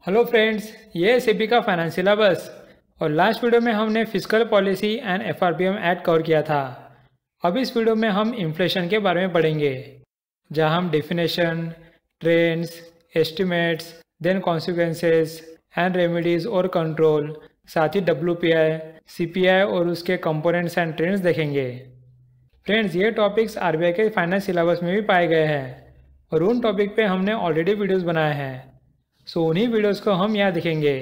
Hello friends, ये है सेबी का फाइनेंस सिलेबस। और लास्ट वीडियो में हमने fiscal policy and FRBM act cover किया था। अब इस वीडियो में हम इन्फ्लेशन के बारे में पढ़ेंगे, जहां हम definition, trends, estimates, then consequences and remedies और कंट्रोल, साथ ही डब्ल्यूपीआई, सीपीआई और उसके कंपोनेंट्स एंड ट्रेंड्स देखेंगे। फ्रेंड्स, ये टॉपिक्स आरबीआई के फाइनेंस सिलेबस में भी पाए गए हैं और उन टॉपिक पे हमने ऑलरेडी वीडियोस बनाए हैं। सो उन्हीं वीडियोस को हम यहाँ दिखेंगे।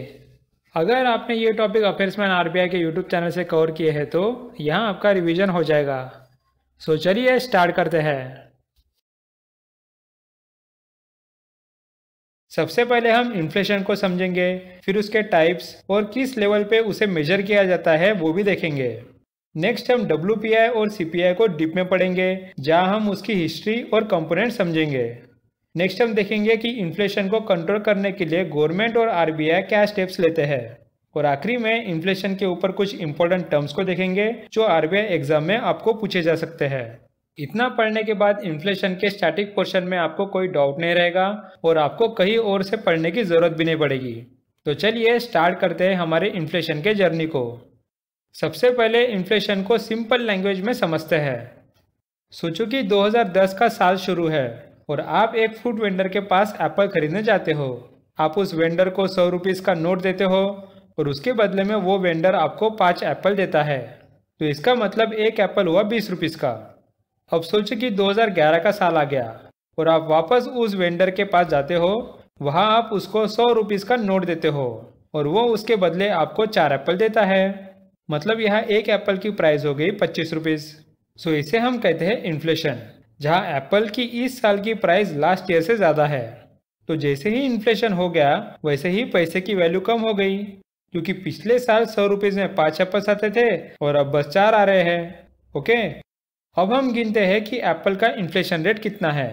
अगर आपने ये टॉपिक अफेयर्समैन आरबीआई के यूट्यूब चैनल से कवर किए हैं तो यहाँ आपका रिवीजन हो जाएगा। सो चलिए स्टार्ट करते हैं। सबसे पहले हम इन्फ्लेशन को समझेंगे, फिर उसके टाइप्स और किस लेवल पे उसे मेजर किया जाता है वो भी देखेंगे। नेक्स्ट हम डब्ल्यूपीआई और सीपीआई को डीप में पढ़ेंगे, जहाँ हम उसकी हिस्ट्री और कंपोनेंट समझेंगे। नेक्स्ट हम देखेंगे कि इन्फ्लेशन को कंट्रोल करने के लिए गवर्नमेंट और आरबीआई क्या स्टेप्स लेते हैं। और आखिरी में इन्फ्लेशन के ऊपर कुछ इंपॉर्टेंट टर्म्स को देखेंगे जो आरबीआई एग्जाम में आपको पूछे जा सकते हैं। इतना पढ़ने के बाद इन्फ्लेशन के स्टैटिक पोर्शन में आपको कोई डाउट नहीं रहेगा और आपको कहीं और से पढ़ने की जरूरत भी नहीं पड़ेगी। तो चलिए स्टार्ट करते हैं हमारे इन्फ्लेशन के जर्नी को। सबसे पहले इन्फ्लेशन को सिंपल लैंग्वेज में समझते हैं। सोचो कि 2010 का साल शुरू है और आप एक फ्रूट वेंडर के पास एप्पल खरीदने जाते हो। आप उस वेंडर को 100 रुपीज़ का नोट देते हो और उसके बदले में वो वेंडर आपको 5 एप्पल देता है। तो इसका मतलब एक एप्पल हुआ 20 रुपीज़ का। अब सोचो कि 2011 का साल आ गया और आप वापस उस वेंडर के पास जाते हो। वहाँ आप उसको 100 रुपीज़ का नोट देते हो और वो उसके बदले आपको 4 एप्पल देता है। मतलब यहाँ एक एप्पल की प्राइस हो गई 25 रुपीज़। सो इसे हम कहते हैं इन्फ्लेशन, जहाँ एप्पल की इस साल की प्राइस लास्ट ईयर से ज़्यादा है। तो जैसे ही इन्फ्लेशन हो गया वैसे ही पैसे की वैल्यू कम हो गई, क्योंकि पिछले साल 100 रुपीज़ में 5 एप्पल्स आते थे और अब बस 4 आ रहे हैं। ओके, अब हम गिनते हैं कि एप्पल का इन्फ्लेशन रेट कितना है।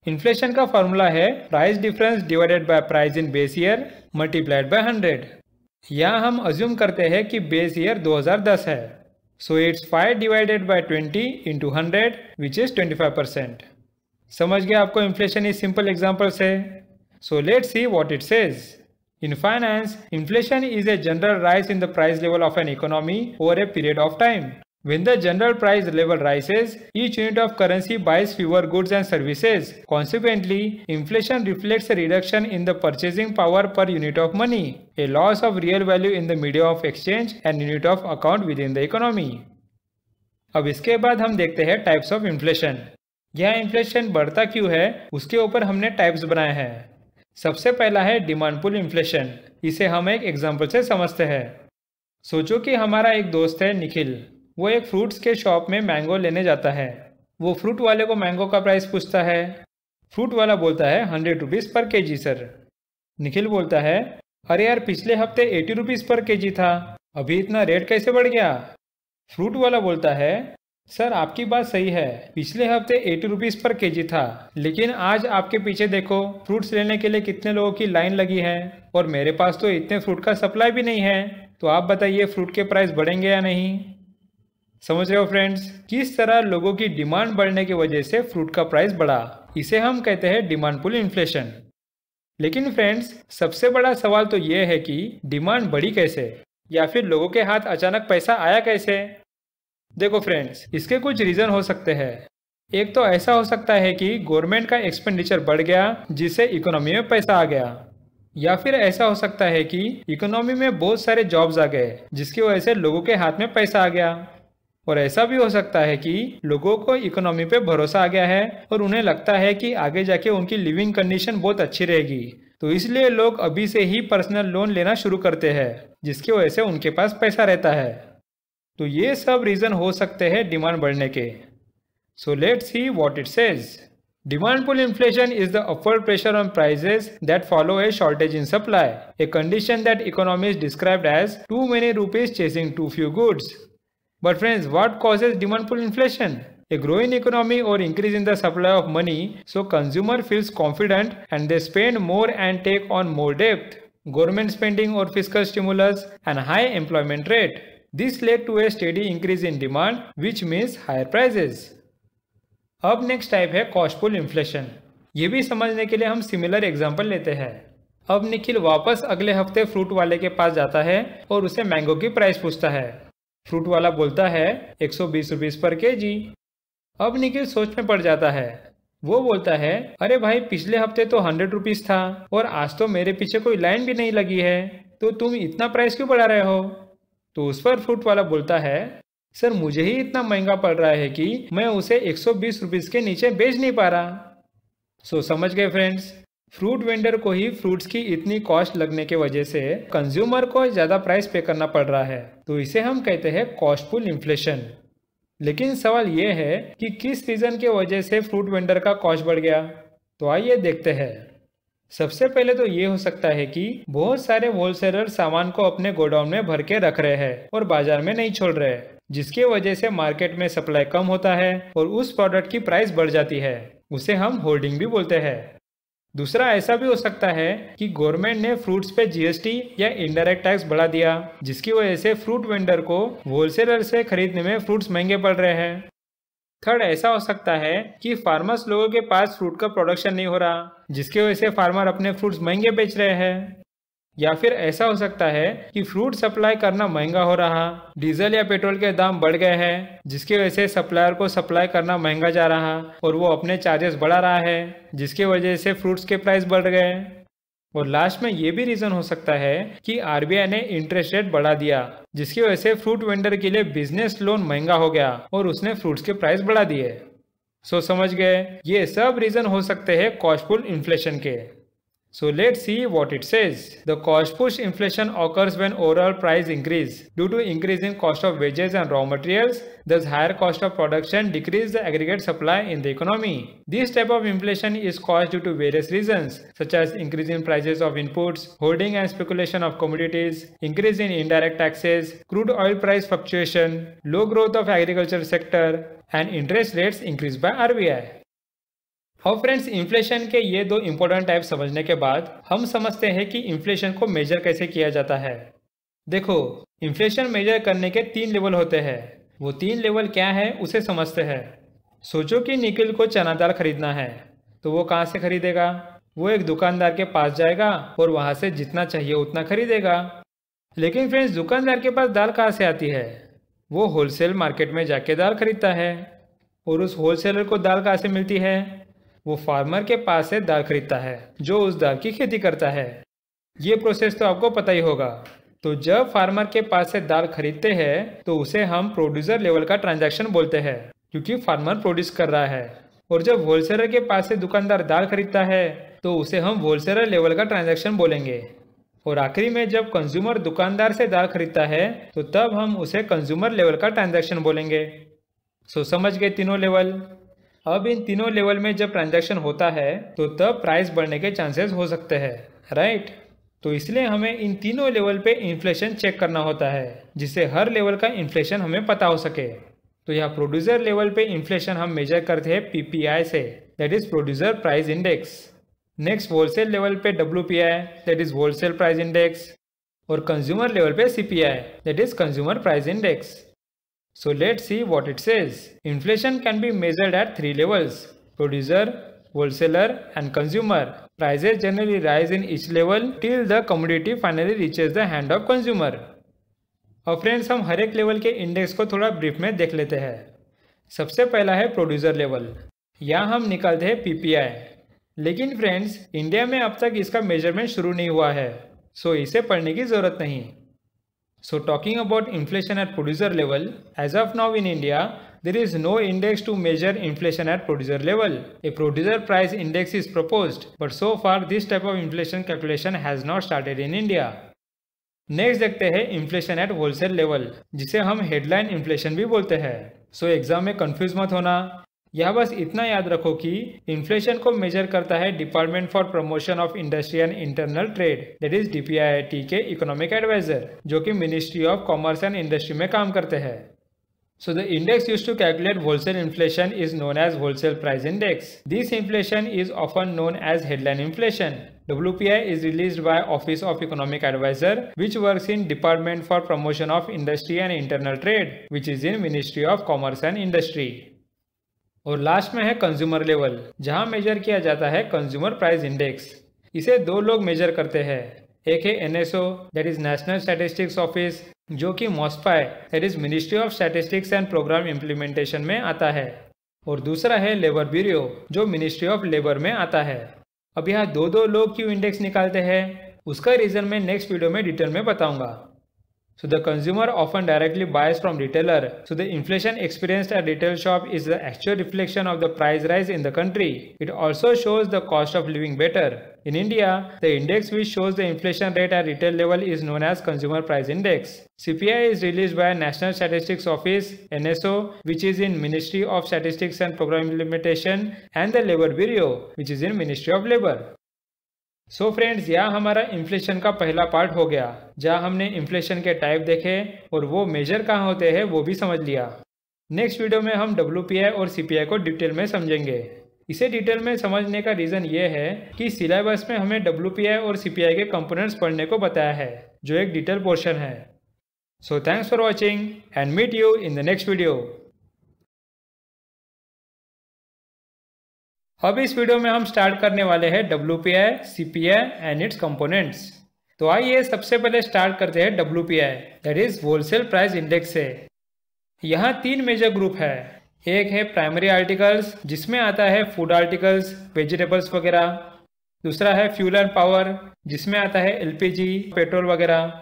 इन्फ्लेशन का फॉर्मूला है price difference divided bye price in base year multiplied by 100। यहाँ हम अज्यूम करते हैं कि बेस ईयर 2010 है। So it's 5 divided by 20 into 100 which is 25%. समझ गया आपको इन्फ्लेशन इस सिंपल एग्जांपल से। So let's see what it says. In finance, inflation is a general rise in the price level of an economy over a period of time. When the general price level rises, each unit of currency buys fewer goods and services. Consequently, inflation reflects a reduction in the purchasing power per unit of money, a loss of real value in the medium of exchange and unit of account within the economy. अब इसके बाद हम देखते हैं types of inflation. यह inflation बढ़ता क्यों है उसके ऊपर हमने टाइप्स बनाए हैं। सबसे पहला है डिमांड पुल इन्फ्लेशन। इसे हम एक एग्जाम्पल से समझते हैं। सोचो कि हमारा एक दोस्त है निखिल। वो एक फ्रूट्स के शॉप में मैंगो लेने जाता है। वो फ्रूट वाले को मैंगो का प्राइस पूछता है। फ्रूट वाला बोलता है 100 रुपीज़ पर केजी सर। निखिल बोलता है, अरे यार पिछले हफ्ते 80 रुपीज़ पर केजी था, अभी इतना रेट कैसे बढ़ गया। फ्रूट वाला बोलता है, सर आपकी बात सही है, पिछले हफ्ते 80 रुपीज़ पर केजी था, लेकिन आज आपके पीछे देखो फ्रूट्स लेने के लिए कितने लोगों की लाइन लगी है और मेरे पास तो इतने फ्रूट का सप्लाई भी नहीं है। तो आप बताइए फ्रूट के प्राइस बढ़ेंगे या नहीं। समझ रहे हो फ्रेंड्स, किस तरह लोगों की डिमांड बढ़ने की वजह से फ्रूट का प्राइस बढ़ा। इसे हम कहते हैं डिमांड पुल इन्फ्लेशन। लेकिन फ्रेंड्स, सबसे बड़ा सवाल तो ये है कि डिमांड बढ़ी कैसे, या फिर लोगों के हाथ अचानक पैसा आया कैसे। देखो फ्रेंड्स, इसके कुछ रीजन हो सकते हैं। एक तो ऐसा हो सकता है कि गवर्नमेंट का एक्सपेंडिचर बढ़ गया जिससे इकोनॉमी में पैसा आ गया, या फिर ऐसा हो सकता है कि इकोनॉमी में बहुत सारे जॉब्स आ गए जिसकी वजह से लोगों के हाथ में पैसा आ गया। और ऐसा भी हो सकता है कि लोगों को इकोनॉमी पे भरोसा आ गया है और उन्हें लगता है कि आगे जाके उनकी लिविंग कंडीशन बहुत अच्छी रहेगी, तो इसलिए लोग अभी से ही पर्सनल लोन लेना शुरू करते हैं जिसकी वजह से उनके पास पैसा रहता है। तो ये सब रीजन हो सकते हैं डिमांड बढ़ने के। So let's see what it says. Demand pull inflation is the upward pressure on prices that follow a shortage in supply, a condition that economists described as too many rupees chasing too few goods. But friends, what causes demand pull inflation? A growing economy or increase in the supply of money, so consumer feels confident and they spend more and take on more debt. Government spending or fiscal stimulus and high employment rate. This led to a steady increase in demand, which means higher prices. अब next type है cost पुल inflation. ये भी समझने के लिए हम similar example लेते हैं। अब निखिल वापस अगले हफ्ते फ्रूट वाले के पास जाता है और उसे मैंगो की प्राइस पूछता है। फ्रूट वाला बोलता है 120 रुपीज पर केजी। अब निखिल सोच में पड़ जाता है। वो बोलता है, अरे भाई पिछले हफ्ते तो 100 रुपीज था और आज तो मेरे पीछे कोई लाइन भी नहीं लगी है, तो तुम इतना प्राइस क्यों बढ़ा रहे हो? तो उस पर फ्रूट वाला बोलता है, सर मुझे ही इतना महंगा पड़ रहा है कि मैं उसे 120 रुपीज के नीचे बेच नहीं पा रहा। सो समझ गए फ्रेंड्स, फ्रूट वेंडर को ही फ्रूट्स की इतनी कॉस्ट लगने के वजह से कंज्यूमर को ज्यादा प्राइस पे करना पड़ रहा है, तो इसे हम कहते हैं कॉस्टफुल इन्फ्लेशन। लेकिन सवाल ये है कि किस रीजन के वजह से फ्रूट वेंडर का कॉस्ट बढ़ गया, तो आइए देखते हैं। सबसे पहले तो ये हो सकता है कि बहुत सारे होलसेलर सामान को अपने गोडाउन में भर के रख रहे हैं और बाजार में नहीं छोड़ रहे, जिसकी वजह से मार्केट में सप्लाई कम होता है और उस प्रोडक्ट की प्राइस बढ़ जाती है। उसे हम होल्डिंग भी बोलते हैं। दूसरा ऐसा भी हो सकता है कि गवर्नमेंट ने फ्रूट्स पे जीएसटी या इनडायरेक्ट टैक्स बढ़ा दिया, जिसकी वजह से फ्रूट वेंडर को होलसेलर से खरीदने में फ्रूट्स महंगे पड़ रहे हैं। थर्ड ऐसा हो सकता है कि फार्मर्स लोगों के पास फ्रूट का प्रोडक्शन नहीं हो रहा, जिसकी वजह से फार्मर अपने फ्रूट्स महंगे बेच रहे हैं। या फिर ऐसा हो सकता है कि फ्रूट सप्लाई करना महंगा हो रहा, डीजल या पेट्रोल के दाम बढ़ गए हैं, जिसकी वजह से सप्लायर को सप्लाई करना महंगा जा रहा और वो अपने चार्जेस बढ़ा रहा है, जिसकी वजह से फ्रूट्स के प्राइस बढ़ गए। और लास्ट में ये भी रीजन हो सकता है कि आरबीआई ने इंटरेस्ट रेट बढ़ा दिया, जिसकी वजह से फ्रूट वेंडर के लिए बिजनेस लोन महंगा हो गया और उसने फ्रूट्स के प्राइस बढ़ा दिए। सो समझ गए, ये सब रीजन हो सकते हैं कॉस्टफुल इन्फ्लेशन के। So let's see what it says. The cost push inflation occurs when overall price increase due to increase in cost of wages and raw materials, thus higher cost of production decrease the aggregate supply in the economy. This type of inflation is caused due to various reasons such as increase in prices of inputs, hoarding and speculation of commodities, increase in indirect taxes, crude oil price fluctuation, low growth of agriculture sector and interest rates increased by RBI. और friends, inflation के ये दो important type समझने के बाद हम समझते हैं कि इन्फ्लेशन को मेजर कैसे किया जाता है। देखो, इन्फ्लेशन मेजर करने के 3 लेवल होते हैं। वो 3 लेवल क्या है उसे समझते हैं। सोचो कि निखिल को चना दाल खरीदना है, तो वो कहाँ से खरीदेगा? वो एक दुकानदार के पास जाएगा और वहाँ से जितना चाहिए उतना खरीदेगा। लेकिन फ्रेंड्स, दुकानदार के पास दाल कहाँ से आती है? वो होलसेल मार्केट में जाके दाल खरीदता है। और उस होलसेलर को दाल कहाँ से मिलती है? वो फार्मर के पास से दाल खरीदता है जो उस दाल की खेती करता है। ये प्रोसेस तो आपको पता ही होगा। तो जब फार्मर के पास से दाल खरीदते हैं तो उसे हम प्रोड्यूसर लेवल का ट्रांजैक्शन बोलते हैं, क्योंकि फार्मर प्रोड्यूस कर रहा है। और जब होलसेलर के पास से दुकानदार दाल खरीदता है तो उसे हम होलसेलर लेवल का ट्रांजैक्शन बोलेंगे। और आखिरी में जब कंज्यूमर दुकानदार से दाल खरीदता है तो तब हम उसे कंज्यूमर लेवल का ट्रांजैक्शन बोलेंगे। सो समझ गए तीनों लेवल। अब इन तीनों लेवल में जब ट्रांजैक्शन होता है तो तब प्राइस बढ़ने के चांसेस हो सकते हैं, राइट? तो इसलिए हमें इन तीनों लेवल पे इन्फ्लेशन चेक करना होता है, जिससे हर लेवल का इन्फ्लेशन हमें पता हो सके। तो यहाँ प्रोड्यूसर लेवल पे इन्फ्लेशन हम मेजर करते हैं पीपीआई से, that is producer price index. Next wholesale level पे WPI, that is wholesale price index. और कंज्यूमर लेवल पे CPI, that is consumer price index. So let's see what it says. Inflation can be measured at 3 levels: producer, wholesaler and consumer. Prices generally rise in each level till the commodity finally reaches the hand of consumer. और friends, हम हर एक level के index को थोड़ा brief में देख लेते हैं। सबसे पहला है प्रोड्यूसर लेवल। यहाँ हम निकालते हैं पीपीआई। लेकिन फ्रेंड्स, इंडिया में अब तक इसका मेजरमेंट शुरू नहीं हुआ है, सो इसे पढ़ने की जरूरत नहीं। So talking about inflation at producer level, as of now in India, there is no index to measure inflation at producer level. A producer price index is proposed, but so far this type of inflation calculation has not started in India. Next देखते हैं inflation at wholesale level, जिसे हम headline inflation भी बोलते हैं। So exam में confuse मत होना। यह बस इतना याद रखो कि इन्फ्लेशन को मेजर करता है department for promotion of industry and internal trade, that is DPIIT के इकोनॉमिक एडवाइजर, जो कि ministry of commerce and industry में काम करते हैं। So the index used to calculate wholesale inflation is known as wholesale price index. This inflation is often known as headline inflation. WPI is released by Office of Economic Advisor, which works in Department for Promotion of Industry and Internal Trade, which is in Ministry of Commerce and Industry. और last में है consumer level, जहां major किया जाता है consumer price index. इसे दो लोग मेजर करते हैं। एक है NSO that is national statistics office, जो कि MOSPI that is ministry of statistics and programme implementation में आता है, और दूसरा है लेबर ब्यूरो जो मिनिस्ट्री ऑफ लेबर में आता है। अब यहाँ दो लोग क्यों इंडेक्स निकालते हैं उसका रीजन मैं नेक्स्ट वीडियो में डिटेल में बताऊंगा। So the consumer often directly buys from retailer. So the inflation experienced at retail shop is the actual reflection of the price rise in the country. It also shows the cost of living better. In India, the index which shows the inflation rate at retail level is known as Consumer Price Index. CPI is released by National Statistics Office (NSO), which is in Ministry of Statistics and Program Implementation, and the Labor Bureau, which is in Ministry of Labor. So friends, यह हमारा inflation का पहला part हो गया, जहाँ हमने inflation के type देखे और वो मेजर कहाँ होते हैं वो भी समझ लिया। नेक्स्ट वीडियो में हम WPI और CPI को डिटेल में समझेंगे। इसे डिटेल में समझने का रीज़न ये है कि सिलेबस में हमें WPI और CPI के कंपोनेंट्स पढ़ने को बताया है, जो एक डिटेल पोर्शन है। So thanks for watching and meet you in the next video. अब इस वीडियो में हम स्टार्ट करने वाले हैं WPI, CPI and it's components. तो आइए सबसे पहले स्टार्ट करते हैं WPI that is wholesale price index से। यहाँ तीन मेजर ग्रुप है। एक है प्राइमरी आर्टिकल्स जिसमें आता है फूड आर्टिकल्स, वेजिटेबल्स वगैरह। दूसरा है फ्यूल एंड पावर जिसमें आता है LPG, पेट्रोल वगैरह।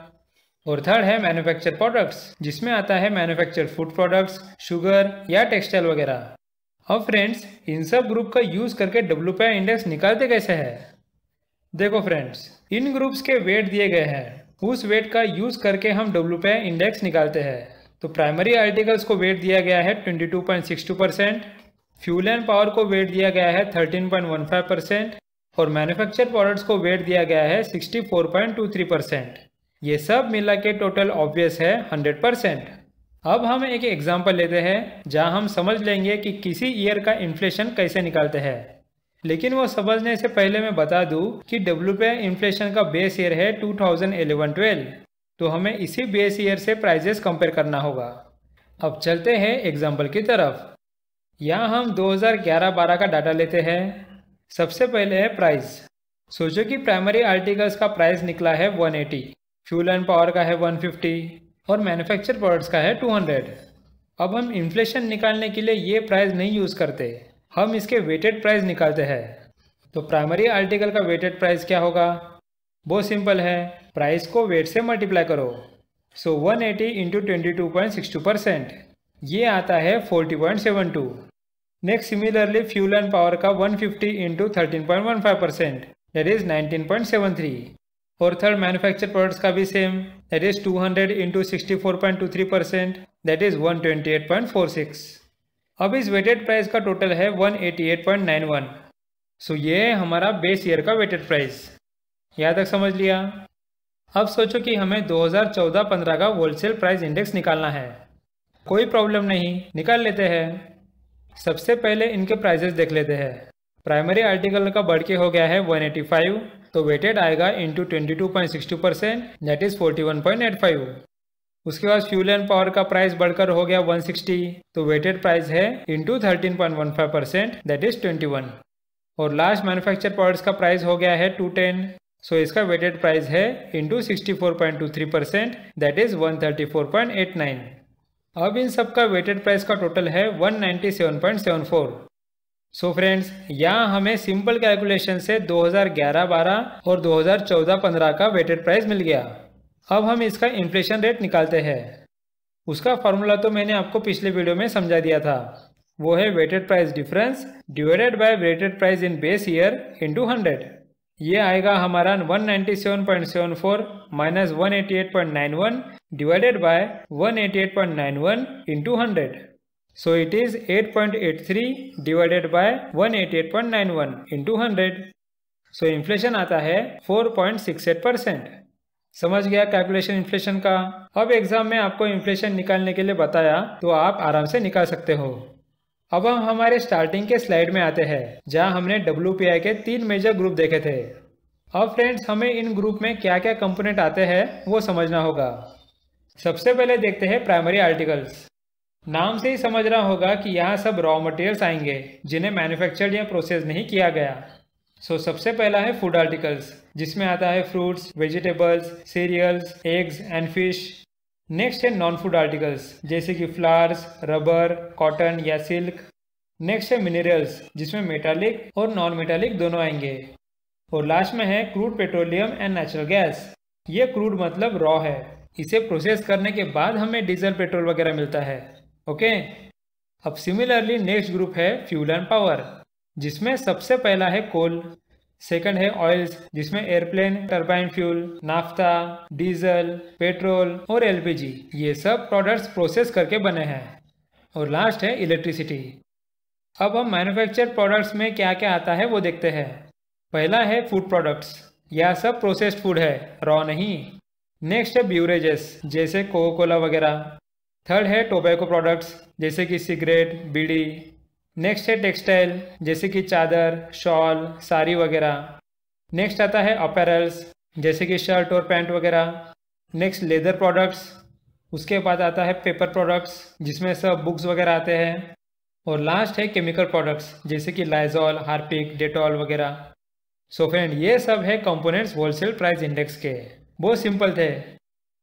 और थर्ड है मैन्युफैक्चर प्रोडक्ट्स जिसमें आता है मैन्युफैक्चर फूड प्रोडक्ट्स, शुगर या टेक्सटाइल वगैरह। अब फ्रेंड्स, इन सब ग्रुप का यूज करके WPI इंडेक्स निकालते कैसे हैं? देखो फ्रेंड्स, इन ग्रुप्स के वेट दिए गए हैं, उस वेट का यूज करके हम WPI इंडेक्स निकालते हैं। तो प्राइमरी आर्टिकल्स को वेट दिया गया है 22.62%, फ्यूल एंड पावर को वेट दिया गया है 13.15% और मैन्युफैक्चर प्रोडक्ट्स को वेट दिया गया है 64.23%। ये सब मिला के टोटल ऑब्वियस है 100%। अब हम एक एग्जाम्पल लेते हैं जहां हम समझ लेंगे कि किसी ईयर का इन्फ्लेशन कैसे निकालते हैं। लेकिन वो समझने से पहले मैं बता दूं कि WPI इन्फ्लेशन का बेस ईयर है 2011-12, तो हमें इसी बेस ईयर से प्राइजेस कंपेयर करना होगा। अब चलते हैं एग्जाम्पल की तरफ। यहाँ हम 2011-12 का डाटा लेते हैं। सबसे पहले है प्राइस। सोचो कि प्राइमरी आर्टिकल्स का प्राइस निकला है 180, फ्यूल एंड पावर का है 150 और मैन्युफैक्चर प्रोडक्ट्स का है 200। अब हम इन्फ्लेशन निकालने के लिए ये प्राइस नहीं यूज़ करते, हम इसके वेटेड प्राइस निकालते हैं। तो प्राइमरी आर्टिकल का वेटेड प्राइस क्या होगा? बहुत सिंपल है, प्राइस को वेट से मल्टीप्लाई करो। सो 180 इंटू 22.62%, ये आता है 40.72। Next similarly fuel and power का 150 इंटू 13.15%, दैट इज 19.73। और थर्ड मैन्युफैक्चर प्रोडक्ट्स का भी same, that is 200 into 64.23%, that is 128.46। अब इस वेटेड प्राइस का टोटल है 188.91। सो ये है हमारा बेस ईयर का वेटेड प्राइस। यहाँ तक समझ लिया? अब सोचो कि हमें 2014-15 का होलसेल प्राइस इंडेक्स निकालना है। कोई प्रॉब्लम नहीं, निकाल लेते हैं। सबसे पहले इनके प्राइसेस देख लेते हैं। प्राइमरी आर्टिकल का बढ़ के हो गया है 185, तो वेटेड आएगा इंटू 22.62%, दैट इज 41.85। उसके बाद फ्यूल एंड पावर का प्राइस बढ़कर हो गया 160, तो वेटेड प्राइस है इंटू 13.15%, दैट इज 21। और लास्ट मैन्युफैक्चर प्रोडक्ट्स का प्राइस हो गया है 210, सो इसका वेटेड प्राइस है इंटू 64.23%, दैट इज 134.89। अब इन सब का वेटेड प्राइस का टोटल है 197.74। सो फ्रेंड्स, यहाँ हमें सिंपल कैलकुलेशन से 2011-12 और 2014-15 का वेटेड प्राइस मिल गया। अब हम इसका इन्फ्लेशन रेट निकालते हैं। उसका फॉर्मूला तो मैंने आपको पिछले वीडियो में समझा दिया था, वो है weighted price difference divided by weighted price in base year into 100। ये आएगा हमारा 197.74 minus 188.91 divided by 188.91 into 100। So it is 8.83 divided by 188.91 into 100. So inflation आता है 4.68%। समझ गया कैलकुलेशन इन्फ्लेशन का? अब एग्जाम में आपको इन्फ्लेशन निकालने के लिए बताया तो आप आराम से निकाल सकते हो। अब हम हमारे स्टार्टिंग के स्लाइड में आते हैं जहां हमने WPI के 3 मेजर ग्रुप देखे थे। अब फ्रेंड्स, हमें इन ग्रुप में क्या क्या कंपोनेंट आते हैं वो समझना होगा। सबसे पहले देखते हैं प्राइमरी आर्टिकल्स। नाम से ही समझ रहा होगा कि यहाँ सब रॉ मटेरियल्स आएंगे जिन्हें मैन्युफैक्चर्ड या प्रोसेस नहीं किया गया। सबसे पहला है फूड आर्टिकल्स, जिसमें आता है fruits, vegetables, cereals, eggs and fish. Next है नॉन फूड आर्टिकल्स, जैसे कि फ्लावर्स, रबर, कॉटन या सिल्क। नेक्स्ट है मिनरल्स, जिसमें मेटालिक और नॉन मेटालिक दोनों आएंगे। और लास्ट में है crude petroleum and natural gas. ये क्रूड मतलब रॉ है, इसे प्रोसेस करने के बाद हमें डीजल, पेट्रोल वगैरह मिलता है। ओके। अब सिमिलरली नेक्स्ट ग्रुप है फ्यूल एंड पावर, जिसमें सबसे पहला है कोल। सेकंड है ऑयल्स, जिसमें airplane, turbine fuel, naphtha, diesel, petrol और एलपीजी, ये सब प्रोडक्ट्स प्रोसेस करके बने हैं। और लास्ट है इलेक्ट्रिसिटी। अब हम मैन्युफैक्चर प्रोडक्ट्स में क्या क्या आता है वो देखते हैं। पहला है फूड प्रोडक्ट्स, यह सब प्रोसेस्ड फूड है, रॉ नहीं। नेक्स्ट है ब्यूरेजेस, जैसे कोको कोला वगैरह। थर्ड है टोबैको प्रोडक्ट्स, जैसे कि सिगरेट, बीड़ी। नेक्स्ट है टेक्सटाइल, जैसे कि चादर, शॉल, साड़ी वगैरह। नेक्स्ट आता है अपैरल्स, जैसे कि शर्ट और पैंट वगैरह। Next leather products. उसके बाद आता है पेपर प्रोडक्ट्स, जिसमें सब बुक्स वगैरह आते हैं। और लास्ट है केमिकल प्रोडक्ट्स, जैसे कि लाइजॉल, हार्पिक, डेटॉल वगैरह। सो फ्रेंड, ये सब है कंपोनेंट्स होलसेल प्राइस इंडेक्स के। बहुत सिंपल थे।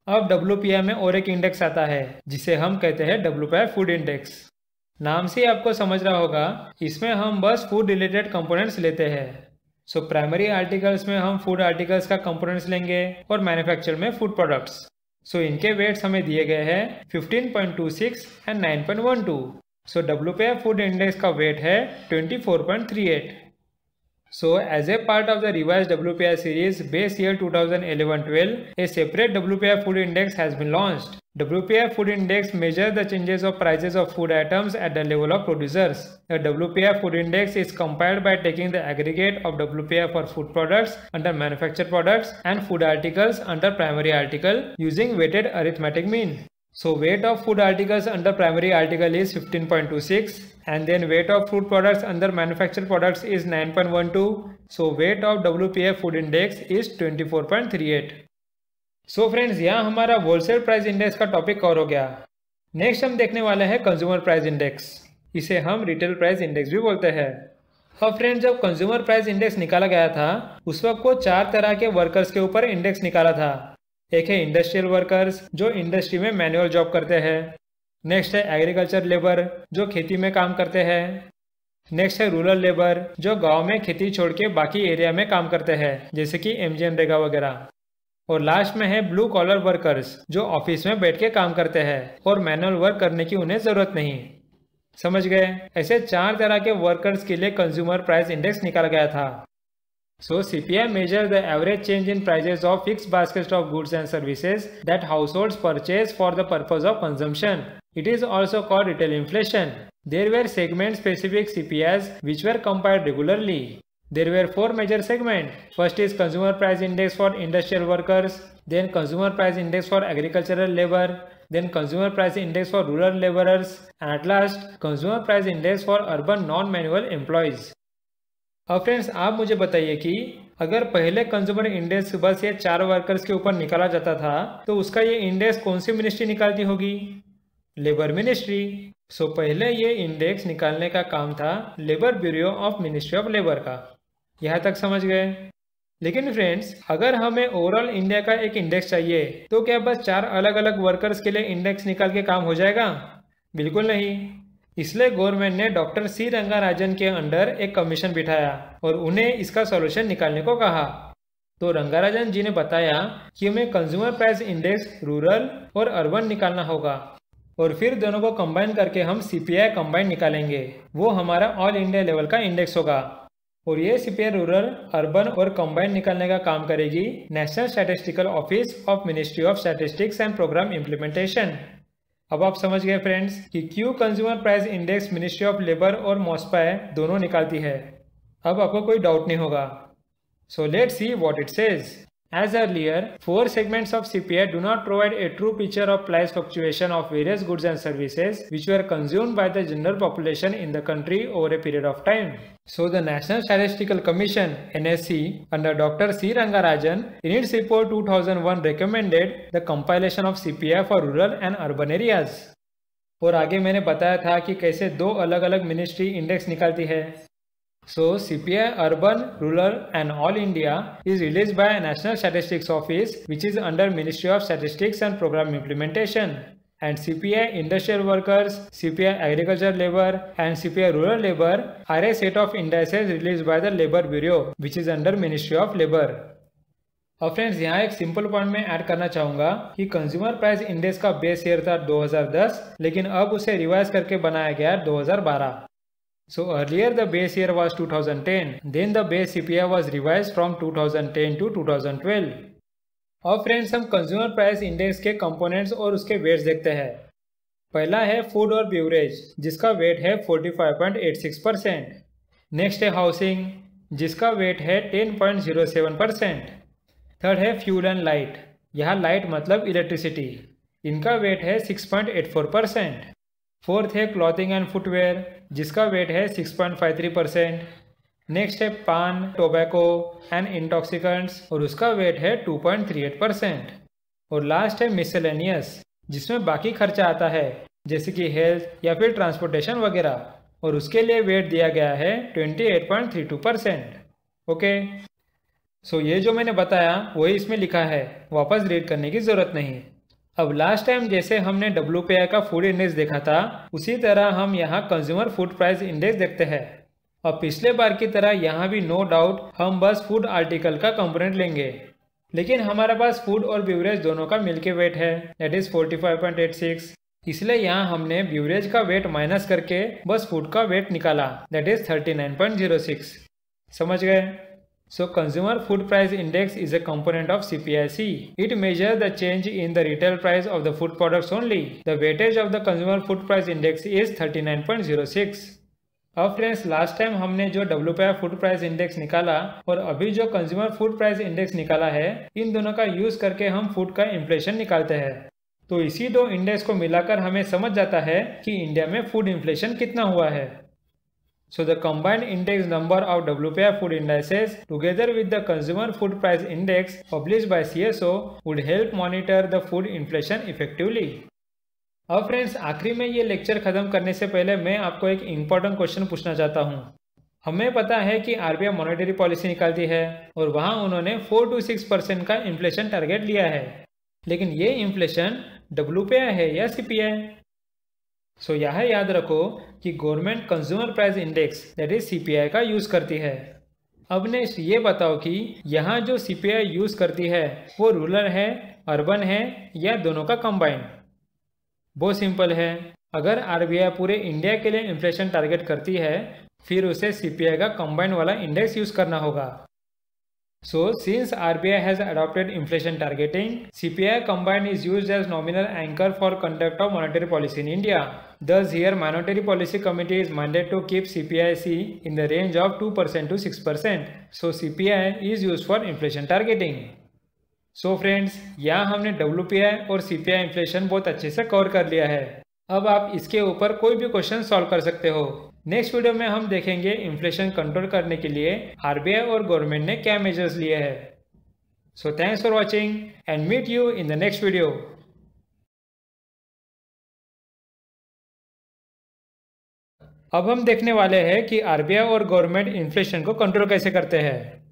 अब WPI में और एक इंडेक्स आता है, जिसे हम कहते हैं WPI फूड इंडेक्स। नाम से आपको समझ रहा होगा, इसमें हम बस फूड रिलेटेड कंपोनेंट्स लेते हैं। प्राइमरी आर्टिकल्स में हम फूड आर्टिकल्स का कंपोनेंट्स लेंगे और मैन्युफैक्चर में फूड प्रोडक्ट्स। इनके वेट्स हमें दिए गए हैं 15.26 एंड 9.12। WPI फूड इंडेक्स का वेट है 24.38। As a part of the revised WPI series base year 2011-12, a separate WPI food index has been launched. WPI food index measures the changes of prices of food items at the level of producers. The WPI food index is compiled by taking the aggregate of WPI for food products under manufactured products and food articles under primary article using weighted arithmetic mean. Weight of food articles under primary article is 15.26 and then weight of food products under manufactured products is 9.12. Weight of WPI food index is 24.38. Friends, यहाँ हमारा wholesale price index का topic cover हो गया। Next हम देखने वाले हैं consumer price index. इसे हम रिटेल प्राइस इंडेक्स भी बोलते हैं। अब फ्रेंड्स, जब कंज्यूमर प्राइस इंडेक्स निकाला गया था, उस वक्त को 4 तरह के वर्कर्स के ऊपर इंडेक्स निकाला था। एक है इंडस्ट्रियल वर्कर्स, जो इंडस्ट्री में मैनुअल जॉब करते हैं। नेक्स्ट है एग्रीकल्चर लेबर, जो खेती में काम करते हैं। नेक्स्ट है रूरल लेबर, जो गांव में खेती छोड़ के बाकी एरिया में काम करते हैं, जैसे कि MG नरेगा वगैरह। और लास्ट में है ब्लू कॉलर वर्कर्स, जो ऑफिस में बैठ के काम करते हैं और मैनुअल वर्क करने की उन्हें जरूरत नहीं। समझ गए? ऐसे 4 तरह के वर्कर्स के लिए कंज्यूमर प्राइस इंडेक्स निकाला गया था। CPI measures the average change in prices of fixed baskets of goods and services that households purchase for the purpose of consumption. It is also called retail inflation. There were segment-specific CPIs which were compiled regularly. There were 4 major segments. First is Consumer Price Index for industrial workers, then Consumer Price Index for agricultural labor, then Consumer Price Index for rural laborers, and at last Consumer Price Index for urban non-manual employees. अब friends, आप मुझे बताइए कि अगर पहले consumer index बस ये 4 workers के ऊपर निकाला जाता था, तो उसका ये इंडेक्स कौन सी मिनिस्ट्री निकालती होगी? Labour ministry. पहले ये इंडेक्स निकालने का काम था labour bureau of ministry of labour का। यहाँ तक समझ गए? लेकिन फ्रेंड्स, अगर हमें ओवरऑल इंडिया का एक इंडेक्स चाहिए, तो क्या बस 4 अलग अलग वर्कर्स के लिए इंडेक्स निकाल के काम हो जाएगा? बिल्कुल नहीं। इसलिए गवर्नमेंट ने डॉक्टर सी रंगाराजन के अंडर एक कमीशन बिठाया और उन्हें इसका सॉल्यूशन निकालने को कहा। तो रंगाराजन जी ने बताया कि हमें कंज्यूमर प्राइस इंडेक्स रूरल और अर्बन निकालना होगा और फिर दोनों को कंबाइन करके हम CPI कंबाइन निकालेंगे। वो हमारा ऑल इंडिया लेवल का इंडेक्स होगा और ये CPI रूरल, अर्बन और कंबाइन निकालने का काम करेगी national statistical office of ministry of statistics and programme implementation. अब आप समझ गए फ्रेंड्स कि क्यों consumer price index ministry of labour और MOSPI दोनों निकालती है। अब आपको कोई डाउट नहीं होगा। Let's see what it says. As earlier, 4 segments of CPI do not provide a true picture of price fluctuation of various goods and services which were consumed by the general population in the country over a period of time. The National Statistical Commission (NSC) under Dr. C. Rangarajan in its report 2001 recommended the compilation of CPI for rural and urban areas. और आगे मैंने बताया था कि कैसे 2 अलग अलग ministry index निकालती है। So CPI Urban, Rural and All India is released by National Statistics Office, which is under Ministry of Statistics and Program Implementation. And CPI Industrial Workers, CPI Agriculture Labor and CPI Rural Labor are a set of indices released by the Labor Bureau, which is under Ministry of Labor. और friends यहाँ एक simple point में add करना चाहूँगा कि consumer price index का base year था 2010, लेकिन अब उसे रिवाइज करके बनाया गया 2012. So earlier the base year was 2010, then the base CPI was revised from 2010 to 2012. और फ्रेंड्स हम कंज्यूमर प्राइस इंडेक्स के कंपोनेंट्स और उसके वेट्स देखते हैं. पहला है फूड और बेवरेज, जिसका वेट है 45.86%. नेक्स्ट है हाउसिंग, जिसका वेट है 10.07%. थर्ड है फ्यूल एंड लाइट, यहाँ लाइट मतलब इलेक्ट्रिसिटी, इनका वेट है 6.84%. फोर्थ है क्लॉथिंग एंड फुटवेयर, जिसका वेट है 6.53%. नेक्स्ट है पान, टोबैको एंड इंटॉक्सिकेंट्स और उसका वेट है 2.38%. और लास्ट है मिसलेनियस, जिसमें बाकी खर्चा आता है जैसे कि हेल्थ या फिर ट्रांसपोर्टेशन वगैरह, और उसके लिए वेट दिया गया है 28.32%. ओके, सो ये जो मैंने बताया वही इसमें लिखा है, वापस रीड करने की ज़रूरत नहीं. अब लास्ट टाइम जैसे हमने WPI का फूड इंडेक्स देखा था, उसी तरह हम यहाँ कंज्यूमर फूड प्राइस इंडेक्स देखते हैं. अब पिछले बार की तरह यहाँ भी नो डाउट हम बस फूड आर्टिकल का कंपोनेंट लेंगे, लेकिन हमारे पास फूड और बेवरेज दोनों का मिलके वेट है, दैट इज 45.86. इसलिए यहाँ हमने बेवरेज का वेट माइनस करके बस फूड का वेट निकाला, दैट इज 39.06. समझ गए? So consumer food price index is a component of CPIC. It measures the change in the retail price of the food products only. The weightage of the consumer food price index is 39.06. अब friends last time हमने जो WPI food price index निकाला और अभी जो consumer food price index निकाला है, इन दोनों का यूज करके हम फूड का इन्फ्लेशन निकालते हैं. तो इसी दो इंडेक्स को मिलाकर हमें समझ जाता है कि इंडिया में फूड इन्फ्लेशन कितना हुआ है. So the combined index number of WPI food indices together with the consumer food price index published by CSO would help monitor the food inflation effectively. अब फ्रेंड्स आखिरी में ये लेक्चर खत्म करने से पहले मैं आपको एक इम्पोर्टेंट क्वेश्चन पूछना चाहता हूँ. हमें पता है कि RBI मॉनेटरी पॉलिसी निकालती है और वहाँ उन्होंने 4 to 6% का इन्फ्लेशन टारगेट लिया है, लेकिन ये इन्फ्लेशन WPI है या CPI? सो यहाँ याद रखो कि government consumer price index that is CPI का यूज़ करती है. अब नेक्स्ट ये बताओ कि यहाँ जो CPI यूज़ करती है वो रूरल है, अर्बन है या दोनों का कंबाइन? बहुत सिंपल है, अगर RBI पूरे इंडिया के लिए इन्फ्लेशन टारगेट करती है फिर उसे CPI का कंबाइन वाला इंडेक्स यूज़ करना होगा. So, since RBI has adopted inflation targeting, CPI combined is used as nominal anchor for conduct of monetary policy in India. Thus, here Monetary Policy Committee is mandated to keep CPIC in the range of 2% to 6%. So, CPI is used for inflation targeting. So, friends, यहाँ हमने WPI और CPI inflation बहुत अच्छे से cover कर लिया है. अब आप इसके ऊपर कोई भी क्वेश्चन सॉल्व कर सकते हो. नेक्स्ट वीडियो में हम देखेंगे इन्फ्लेशन कंट्रोल करने के लिए RBI और गवर्नमेंट ने क्या मेजर्स लिए हैं. So thanks for watching and meet you in the next video. अब हम देखने वाले हैं कि RBI और गवर्नमेंट इन्फ्लेशन को कंट्रोल कैसे करते हैं.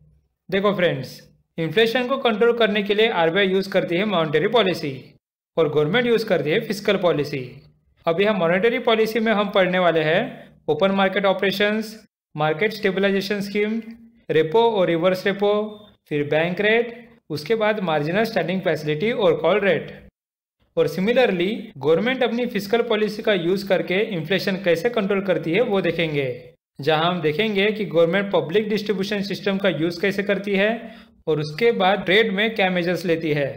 देखो फ्रेंड्स, इन्फ्लेशन को कंट्रोल करने के लिए RBI यूज करती है मॉनेटरी पॉलिसी और गवर्नमेंट यूज करती है फिस्कल पॉलिसी. अब यह मॉनेटरी पॉलिसी में हम पढ़ने वाले हैं open market operations, market stabilization scheme, repo और रिवर्स रेपो, फिर बैंक रेट, उसके बाद मार्जिनल स्टैंडिंग फैसिलिटी और कॉल रेट. और सिमिलरली गवर्नमेंट अपनी फिस्कल पॉलिसी का यूज करके इन्फ्लेशन कैसे कंट्रोल करती है वो देखेंगे, जहां हम देखेंगे कि गवर्नमेंट पब्लिक डिस्ट्रीब्यूशन सिस्टम का यूज कैसे करती है और उसके बाद ट्रेड में क्या मेजर्स लेती है.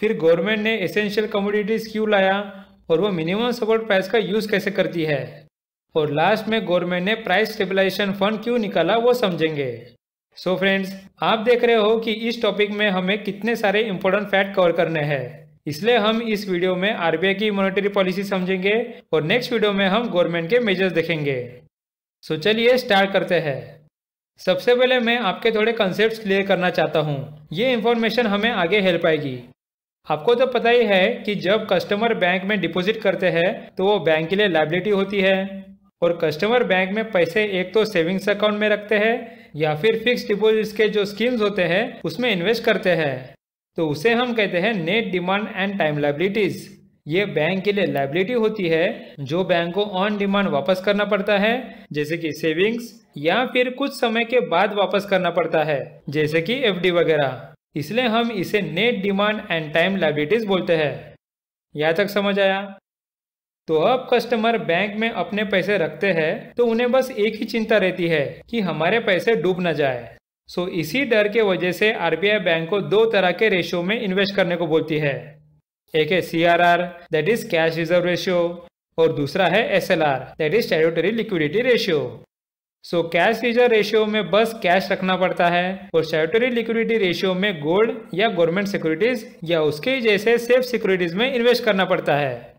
फिर गवर्नमेंट ने एसेंशियल कमोडिटीज क्यों लाया और वो मिनिमम सपोर्ट प्राइस का यूज कैसे करती है. और लास्ट में गवर्नमेंट ने प्राइस स्टेबलाइजेशन फंड क्यों निकाला वो समझेंगे. सो फ्रेंड्स, आप देख रहे हो कि इस टॉपिक में हमें कितने सारे इंपॉर्टेंट फैक्ट कवर करने हैं, इसलिए हम इस वीडियो में RBI की मॉनेटरी पॉलिसी समझेंगे और नेक्स्ट वीडियो में हम गवर्नमेंट के मेजर्स देखेंगे. सो चलिए स्टार्ट करते हैं. सबसे पहले मैं आपके थोड़े कंसेप्ट्स क्लियर करना चाहता हूँ, ये इन्फॉर्मेशन हमें आगे हेल्प आएगी. आपको तो पता ही है कि जब कस्टमर बैंक में डिपॉजिट करते हैं तो वो बैंक के लिए लायबिलिटी होती है और कस्टमर बैंक में पैसे एक तो सेविंग्स अकाउंट में रखते हैं या फिर फिक्स डिपॉजिट्स के जो स्कीम्स होते हैं उसमें इन्वेस्ट करते हैं, तो उसे हम कहते हैं net demand and time liabilities. ये बैंक के लिए लायबिलिटी होती है जो बैंक को ऑन डिमांड वापस करना पड़ता है, जैसे कि सेविंग्स, या फिर कुछ समय के बाद वापस करना पड़ता है, जैसे कि एफडी वगैरह। इसलिए हम इसे net demand and time liabilities बोलते हैं। यहाँ तक समझ आया? तो अब कस्टमर बैंक में अपने पैसे रखते हैं तो उन्हें बस एक ही चिंता रहती है कि हमारे पैसे डूब न जाए। सो इसी डर के वजह से आरबीआई बैंक को दो तरह के रेशियो में इन्वेस्ट करने को बोलती है। एक है CRR, that is cash reserve ratio, और दूसरा है SLR, that is statutory liquidity ratio. So cash reserve ratio में बस कैश रखना पड़ता है और स्टैट्यूटरी लिक्विडिटी रेशियो में गोल्ड या गवर्नमेंट सिक्योरिटीज या उसके जैसे सेफ सिक्योरिटीज में इन्वेस्ट करना पड़ता है।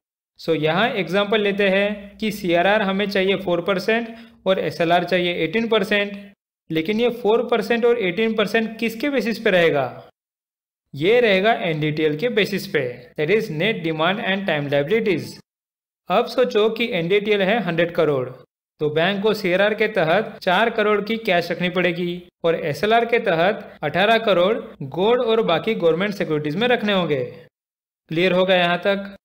सो यहाँ एग्जांपल लेते हैं कि CRR हमें चाहिए 4% और SLR चाहिए 18%, लेकिन ये 4% और 18% किसके बेसिस पे रहेगा? ये रहेगा NDTL के बेसिस पे, that is net demand and time liabilities. अब सोचो कि NDTL है 100 करोड़, तो बैंक को CRR के तहत 4 करोड़ की कैश रखनी पड़ेगी और SLR के तहत 18 करोड़ गोल्ड और बाकी गवर्नमेंट सिक्योरिटीज में रखने होंगे। क्लियर होगा यहाँ तक?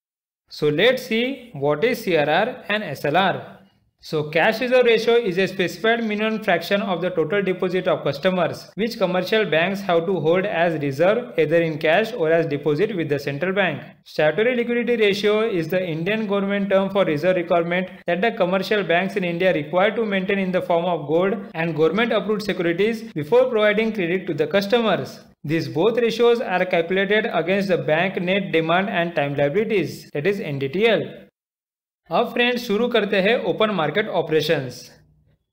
So let's see what is CRR and SLR. So cash reserve ratio is a specified minimum fraction of the total deposit of customers which commercial banks have to hold as reserve either in cash or as deposit with the central bank. Statutory liquidity ratio is the Indian government term for reserve requirement that the commercial banks in India require to maintain in the form of gold and government approved securities before providing credit to the customers. These both ratios are calculated against the bank net demand and time liabilities, that is NDTL. अब friends शुरू करते हैं open market operations.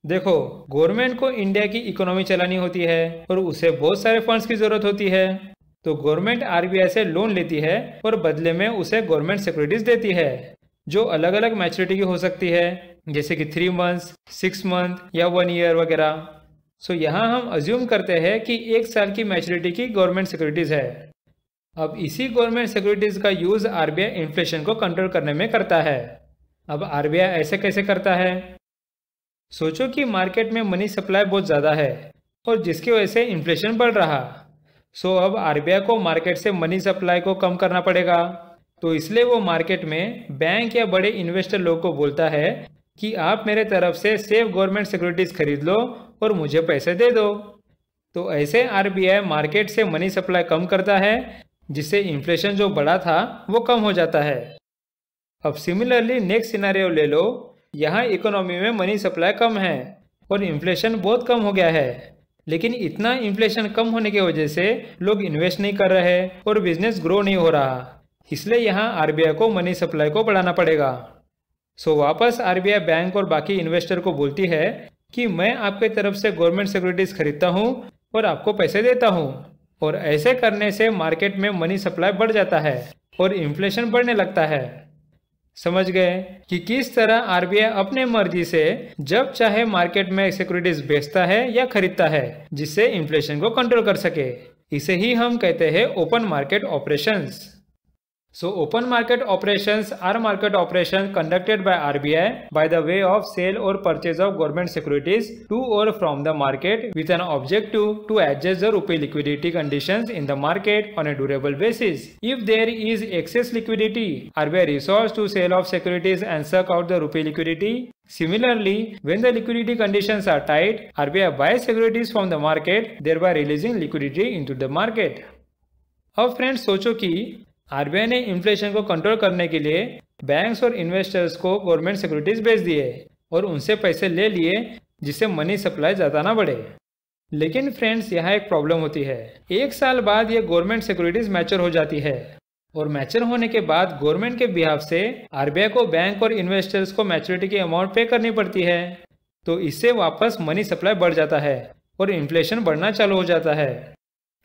देखो, government को India की economy चलानी होती है और उसे बहुत सारे फंड्स की जरूरत होती है, तो गवर्नमेंट आरबीआई से लोन लेती है और बदले में उसे गवर्नमेंट सिक्योरिटीज देती है जो अलग अलग मैच्योरिटी की हो सकती है, जैसे कि 3 मंथ्स, 6 मंथ या 1 ईयर वगैरह। सो यहाँ हम अज्यूम करते हैं कि 1 साल की मैच्योरिटी की गवर्नमेंट सिक्योरिटीज है। अब इसी गवर्नमेंट सिक्योरिटीज का यूज आरबीआई इन्फ्लेशन को कंट्रोल करने में करता है। अब आरबीआई ऐसे कैसे करता है? सोचो कि मार्केट में मनी सप्लाई बहुत ज़्यादा है और जिसकी वजह से इन्फ्लेशन बढ़ रहा। सो अब आरबीआई को मार्केट से मनी सप्लाई को कम करना पड़ेगा, तो इसलिए वो मार्केट में बैंक या बड़े इन्वेस्टर लोग को बोलता है कि आप मेरे तरफ से सेफ गवर्नमेंट सिक्योरिटीज खरीद लो और मुझे पैसे दे दो। तो ऐसे आरबीआई मार्केट से मनी सप्लाई कम करता है, जिससे इन्फ्लेशन जो बढ़ा था वो कम हो जाता है। अब सिमिलरली नेक्स्ट सिनेरियो ले लो, यहाँ इकोनॉमी में मनी सप्लाई कम है और इन्फ्लेशन बहुत कम हो गया है, लेकिन इतना इन्फ्लेशन कम होने की वजह से लोग इन्वेस्ट नहीं कर रहे और बिजनेस ग्रो नहीं हो रहा, इसलिए यहाँ आरबीआई को मनी सप्लाई को बढ़ाना पड़ेगा। सो वापस आरबीआई बैंक और बाकी इन्वेस्टर को बोलती है कि मैं आपके तरफ से गवर्नमेंट सिक्योरिटीज खरीदता हूँ और आपको पैसे देता हूँ, और ऐसे करने से मार्केट में मनी सप्लाई बढ़ जाता है और इन्फ्लेशन बढ़ने लगता है। समझ गए कि किस तरह आरबीआई अपने मर्जी से जब चाहे मार्केट में सिक्योरिटीज बेचता है या खरीदता है, जिससे इन्फ्लेशन को कंट्रोल कर सके। इसे ही हम कहते हैं open market operations. So open market operations are market operations conducted by RBI by the way of sale or purchase of government securities to or from the market with an objective to adjust the rupee liquidity conditions in the market on a durable basis. If there is excess liquidity, RBI resorts to sale of securities and suck out the rupee liquidity. Similarly, when the liquidity conditions are tight, RBI buys securities from the market, thereby releasing liquidity into the market. अब friends सोचो कि RBI ने inflation को control करने के लिए banks और investors को गवर्नमेंट सिक्योरिटीज बेच दिए और उनसे पैसे ले लिए, जिससे मनी सप्लाई ज़्यादा ना बढ़े। लेकिन फ्रेंड्स यहाँ एक प्रॉब्लम होती है। 1 साल बाद ये गवर्नमेंट सिक्योरिटीज मैच्योर हो जाती है और मैच्योर होने के बाद गवर्नमेंट के बिहाफ से आरबीआई को बैंक और इन्वेस्टर्स को मैच्योरिटी की अमाउंट पे करनी पड़ती है, तो इससे वापस मनी सप्लाई बढ़ जाता है और इन्फ्लेशन बढ़ना चालू हो जाता है।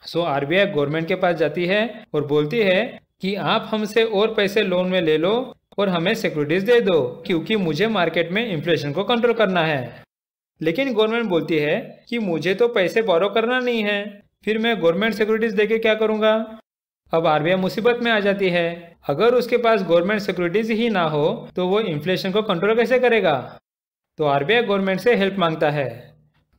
सो आरबीआई गवर्नमेंट के पास जाती है और बोलती है कि आप हमसे और पैसे लोन में ले लो और हमें सिक्योरिटीज दे दो, क्योंकि मुझे मार्केट में इन्फ्लेशन को कंट्रोल करना है। लेकिन गवर्नमेंट बोलती है कि मुझे तो पैसे बोरो करना नहीं है, फिर मैं गवर्नमेंट सिक्योरिटीज देके क्या करूँगा। अब आरबीआई मुसीबत में आ जाती है। अगर उसके पास गवर्नमेंट सिक्योरिटीज ही ना हो तो वो इन्फ्लेशन को कंट्रोल कैसे करेगा। तो आरबीआई गवर्नमेंट से हेल्प मांगता है।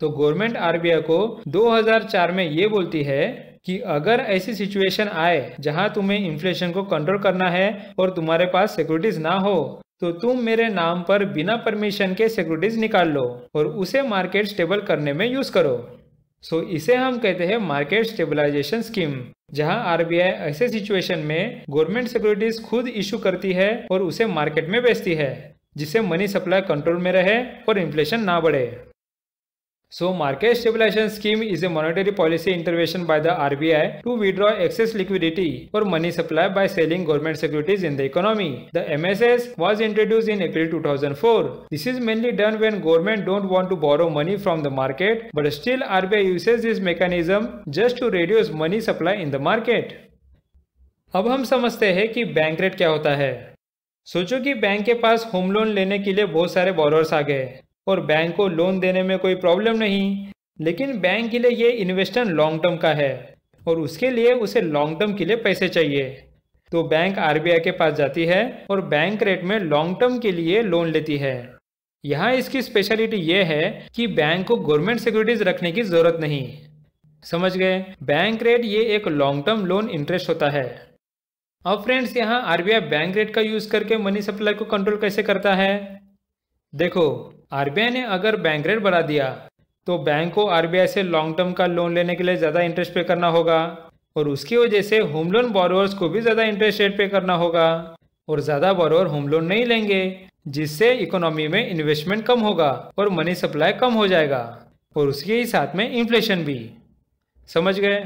तो गवर्नमेंट आरबीआई को 2004 में ये बोलती है कि अगर ऐसी सिचुएशन आए जहां तुम्हें इन्फ्लेशन को कंट्रोल करना है और तुम्हारे पास सिक्योरिटीज ना हो, तो तुम मेरे नाम पर बिना परमिशन के सिक्योरिटीज निकाल लो और उसे मार्केट स्टेबल करने में यूज करो। सो इसे हम कहते हैं मार्केट स्टेबलाइजेशन स्कीम, जहां आरबीआई ऐसे सिचुएशन में गवर्नमेंट सिक्योरिटीज खुद इशू करती है और उसे मार्केट में बेचती है, जिससे मनी सप्लाई कंट्रोल में रहे और इन्फ्लेशन ना बढ़े। So market stabilization scheme is a monetary policy intervention by the RBI to withdraw excess liquidity or money supply by selling government securities in the economy. The MSS was introduced in April 2004. This is mainly done when government don't want to borrow money from the market, but still RBI uses this mechanism just to reduce money supply in the market. अब हम समझते हैं कि bank rate क्या होता है। सोचो कि बैंक के पास होम लोन लेने के लिए बहुत सारे बोरोअर्स आ गए और बैंक को लोन देने में कोई प्रॉब्लम नहीं, लेकिन बैंक के लिए ये इन्वेस्टमेंट लॉन्ग टर्म का है और उसके लिए उसे लॉन्ग टर्म के लिए पैसे चाहिए। तो बैंक आरबीआई के पास जाती है और बैंक रेट में लॉन्ग टर्म के लिए लोन लेती है। यहाँ इसकी स्पेशलिटी ये है कि बैंक को गवर्नमेंट सिक्योरिटीज रखने की जरूरत नहीं। समझ गए? बैंक रेट ये एक लॉन्ग टर्म लोन इंटरेस्ट होता है। अब फ्रेंड्स, यहाँ आरबीआई बैंक रेट का यूज करके मनी सप्लाई को कंट्रोल कैसे करता है? देखो, आरबीआई ने अगर बैंक रेट बढ़ा दिया तो बैंक को आरबीआई से लॉन्ग टर्म का लोन लेने के लिए ज़्यादा इंटरेस्ट पे करना होगा और उसकी वजह से होम लोन बोरोअर्स को भी ज़्यादा इंटरेस्ट रेट पे करना होगा और ज़्यादा बोरोअर होम लोन नहीं लेंगे, जिससे इकोनॉमी में इन्वेस्टमेंट कम होगा और मनी सप्लाई कम हो जाएगा और उसके ही साथ में इन्फ्लेशन भी। समझ गए?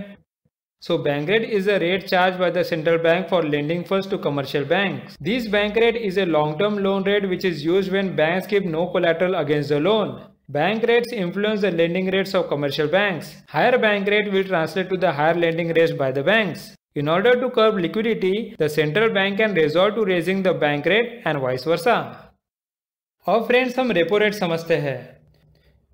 So bank rate is a rate charged by the central bank for lending funds to commercial banks. This bank rate is a long-term loan rate which is used when banks give no collateral against the loan. Bank rates influence the lending rates of commercial banks. Higher bank rate will translate to the higher lending rates by the banks. In order to curb liquidity, the central bank can resort to raising the bank rate and vice versa. अब friends, हम repo rate समझते हैं।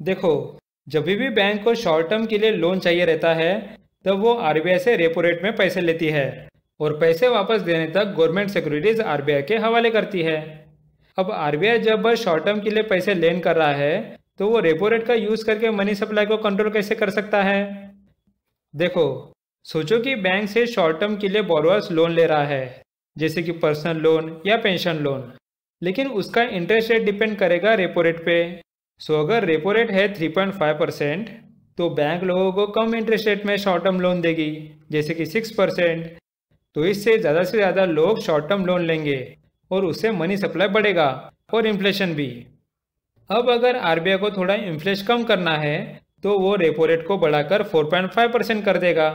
देखो, जब भी bank को short term के लिए लोन चाहिए रहता है तब वो आरबीआई से रेपो रेट में पैसे लेती है और पैसे वापस देने तक गवर्नमेंट सिक्योरिटीज आरबीआई के हवाले करती है। अब आरबीआई जब शॉर्ट टर्म के लिए पैसे लेन कर रहा है तो वो रेपो रेट का यूज करके मनी सप्लाई को कंट्रोल कैसे कर सकता है? देखो, सोचो कि बैंक से शॉर्ट टर्म के लिए बोरोअर्स लोन ले रहा है, जैसे कि पर्सनल लोन या पेंशन लोन, लेकिन उसका इंटरेस्ट रेट डिपेंड करेगा रेपो रेट पे। सो अगर रेपो रेट है 3.5%, तो बैंक लोगों को कम इंटरेस्ट रेट में शॉर्ट टर्म लोन देगी, जैसे कि 6%। तो इससे ज़्यादा से ज़्यादा लोग शॉर्ट टर्म लोन लेंगे और उससे मनी सप्लाई बढ़ेगा और इन्फ्लेशन भी। अब अगर आरबीआई को थोड़ा इन्फ्लेशन कम करना है तो वो रेपो रेट को बढ़ाकर 4.5% कर देगा।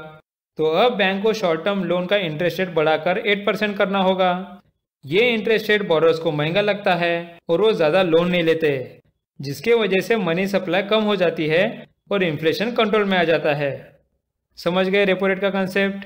तो अब बैंक को शॉर्ट टर्म लोन का इंटरेस्ट रेट बढ़ाकर 8% करना होगा। ये इंटरेस्ट रेट बोरोअर्स को महंगा लगता है और वो ज़्यादा लोन नहीं लेते, जिसके वजह से मनी सप्लाई कम हो जाती है और इन्फ्लेशन कंट्रोल में आ जाता है। समझ गए रेपो रेट का concept?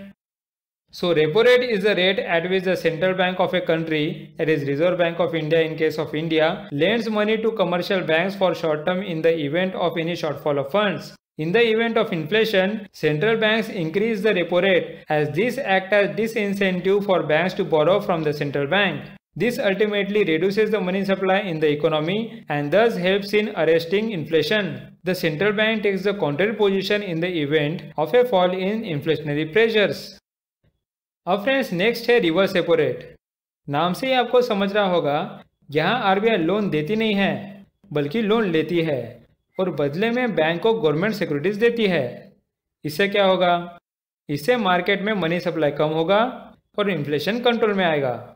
So repo rate is the rate at which the central bank of a country, that is Reserve Bank of India in case of India, lends money to commercial banks for short term in the event of any shortfall of funds. In the event of inflation, central banks increase the repo rate as this act as disincentive for banks to borrow from the central bank. This ultimately reduces the money supply in the economy and thus helps in arresting inflation. The central bank takes the contrary position in the event of a fall in inflationary pressures. अब friends, next है reverse repo rate. नाम से ही आपको समझ रहा होगा, यहाँ RBI loan देती नहीं है बल्कि लोन लेती है और बदले में बैंक को गवर्नमेंट सिक्योरिटीज देती है। इससे क्या होगा? इससे मार्केट में मनी सप्लाई कम होगा और इन्फ्लेशन कंट्रोल में आएगा।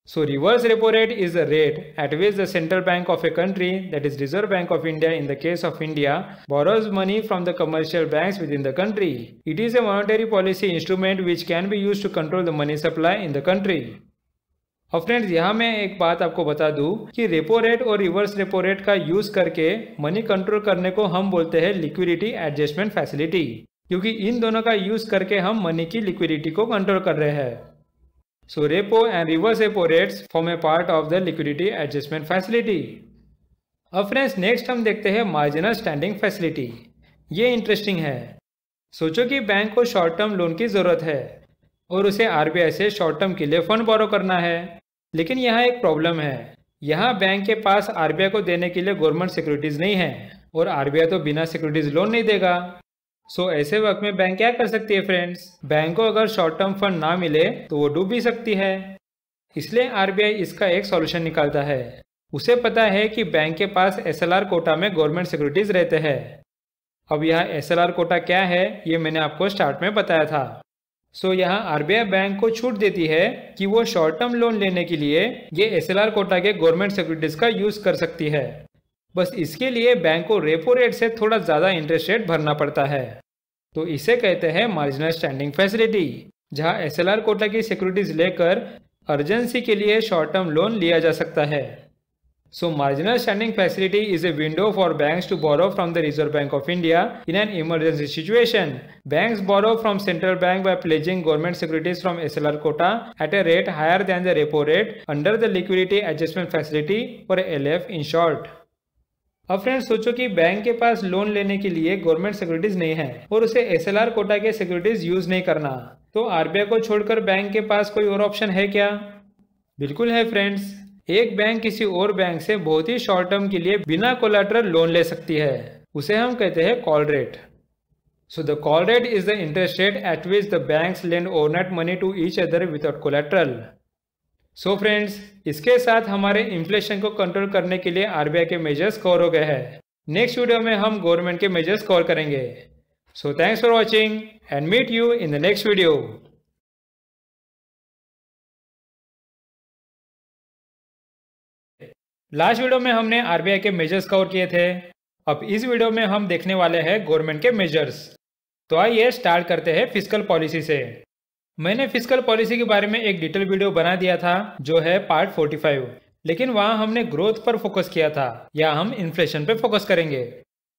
So reverse repo rate is the rate at which the central bank of a country, that is Reserve Bank of India in the case of India, borrows money from the commercial banks within the country. It is a monetary policy instrument which can be used to control the money supply in the country. अब friends, यहाँ मैं एक बात आपको बता दूं कि repo rate और रिवर्स रेपो रेट का यूज करके मनी कंट्रोल करने को हम बोलते हैं लिक्विडिटी एडजस्टमेंट फैसिलिटी, क्योंकि इन दोनों का यूज करके हम मनी की लिक्विडिटी को कंट्रोल कर रहे हैं। So repo and reverse repo rates form a part of the liquidity adjustment facility. अब फ्रेंड्स, नेक्स्ट हम देखते हैं मार्जिनल स्टैंडिंग फैसिलिटी। ये इंटरेस्टिंग है। सोचो कि बैंक को शॉर्ट टर्म लोन की ज़रूरत है और उसे आरबीआई से शॉर्ट टर्म के लिए फंड बोरो करना है, लेकिन यहाँ एक प्रॉब्लम है। यहाँ बैंक के पास आरबीआई को देने के लिए गवर्नमेंट सिक्योरिटीज नहीं है और आरबीआई तो बिना सिक्योरिटीज लोन नहीं देगा। सो ऐसे वक्त में बैंक क्या कर सकती है फ्रेंड्स, बैंक को अगर शॉर्ट टर्म फंड ना मिले तो वो डूब भी सकती है। इसलिए आरबीआई इसका एक सॉल्यूशन निकालता है। उसे पता है कि बैंक के पास एसएलआर कोटा में गवर्नमेंट सिक्योरिटीज रहते हैं। अब यह एसएलआर कोटा क्या है ये मैंने आपको स्टार्ट में बताया था। सो यहाँ आरबीआई बैंक को छूट देती है कि वो शॉर्ट टर्म लोन लेने के लिए ये एसएलआर कोटा के गवर्नमेंट सिक्योरिटीज का यूज कर सकती है। बस इसके लिए बैंक को रेपो रेट से थोड़ा ज़्यादा इंटरेस्ट रेट भरना पड़ता है। तो इसे कहते हैं मार्जिनल स्टैंडिंग फैसिलिटी, जहाँ एसएलआर कोटा की सिक्योरिटीज लेकर अर्जेंसी के लिए शॉर्ट टर्म लोन लिया जा सकता है। So marginal standing facility is a window for banks to borrow from the Reserve Bank of India in an emergency situation. Banks borrow from central bank by pledging government securities from SLR quota at a rate higher than the repo rate under the liquidity adjustment facility or LF in short. अब friends सोचो कि bank के पास loan लेने के लिए government securities नहीं है और उसे एसएलआर कोटा के सिक्योरिटीज यूज नहीं करना, तो आरबीआई को छोड़कर बैंक के पास कोई और ऑप्शन है क्या? बिल्कुल है फ्रेंड्स। एक बैंक किसी और बैंक से बहुत ही शॉर्ट टर्म के लिए बिना कोलैटरल लोन ले सकती है। उसे हम कहते हैं call rate. So the call rate is the interest rate at which the banks lend overnight money to each other without collateral. So friends, इसके साथ हमारे इन्फ्लेशन को कंट्रोल करने के लिए आरबीआई के मेजर्स कवर हो गए हैं। नेक्स्ट वीडियो में हम गवर्नमेंट के मेजर्स कवर करेंगे। So thanks for watching and meet you in the next video. Last video में हमने आरबीआई के मेजर्स कवर किए थे। अब इस वीडियो में हम देखने वाले हैं गवर्नमेंट के मेजर्स। तो आइए स्टार्ट करते हैं फिस्कल पॉलिसी से। मैंने फिस्कल पॉलिसी के बारे में एक डिटेल वीडियो बना दिया था जो है पार्ट 45, लेकिन वहां हमने ग्रोथ पर फोकस किया था, या हम इन्फ्लेशन पे फोकस करेंगे।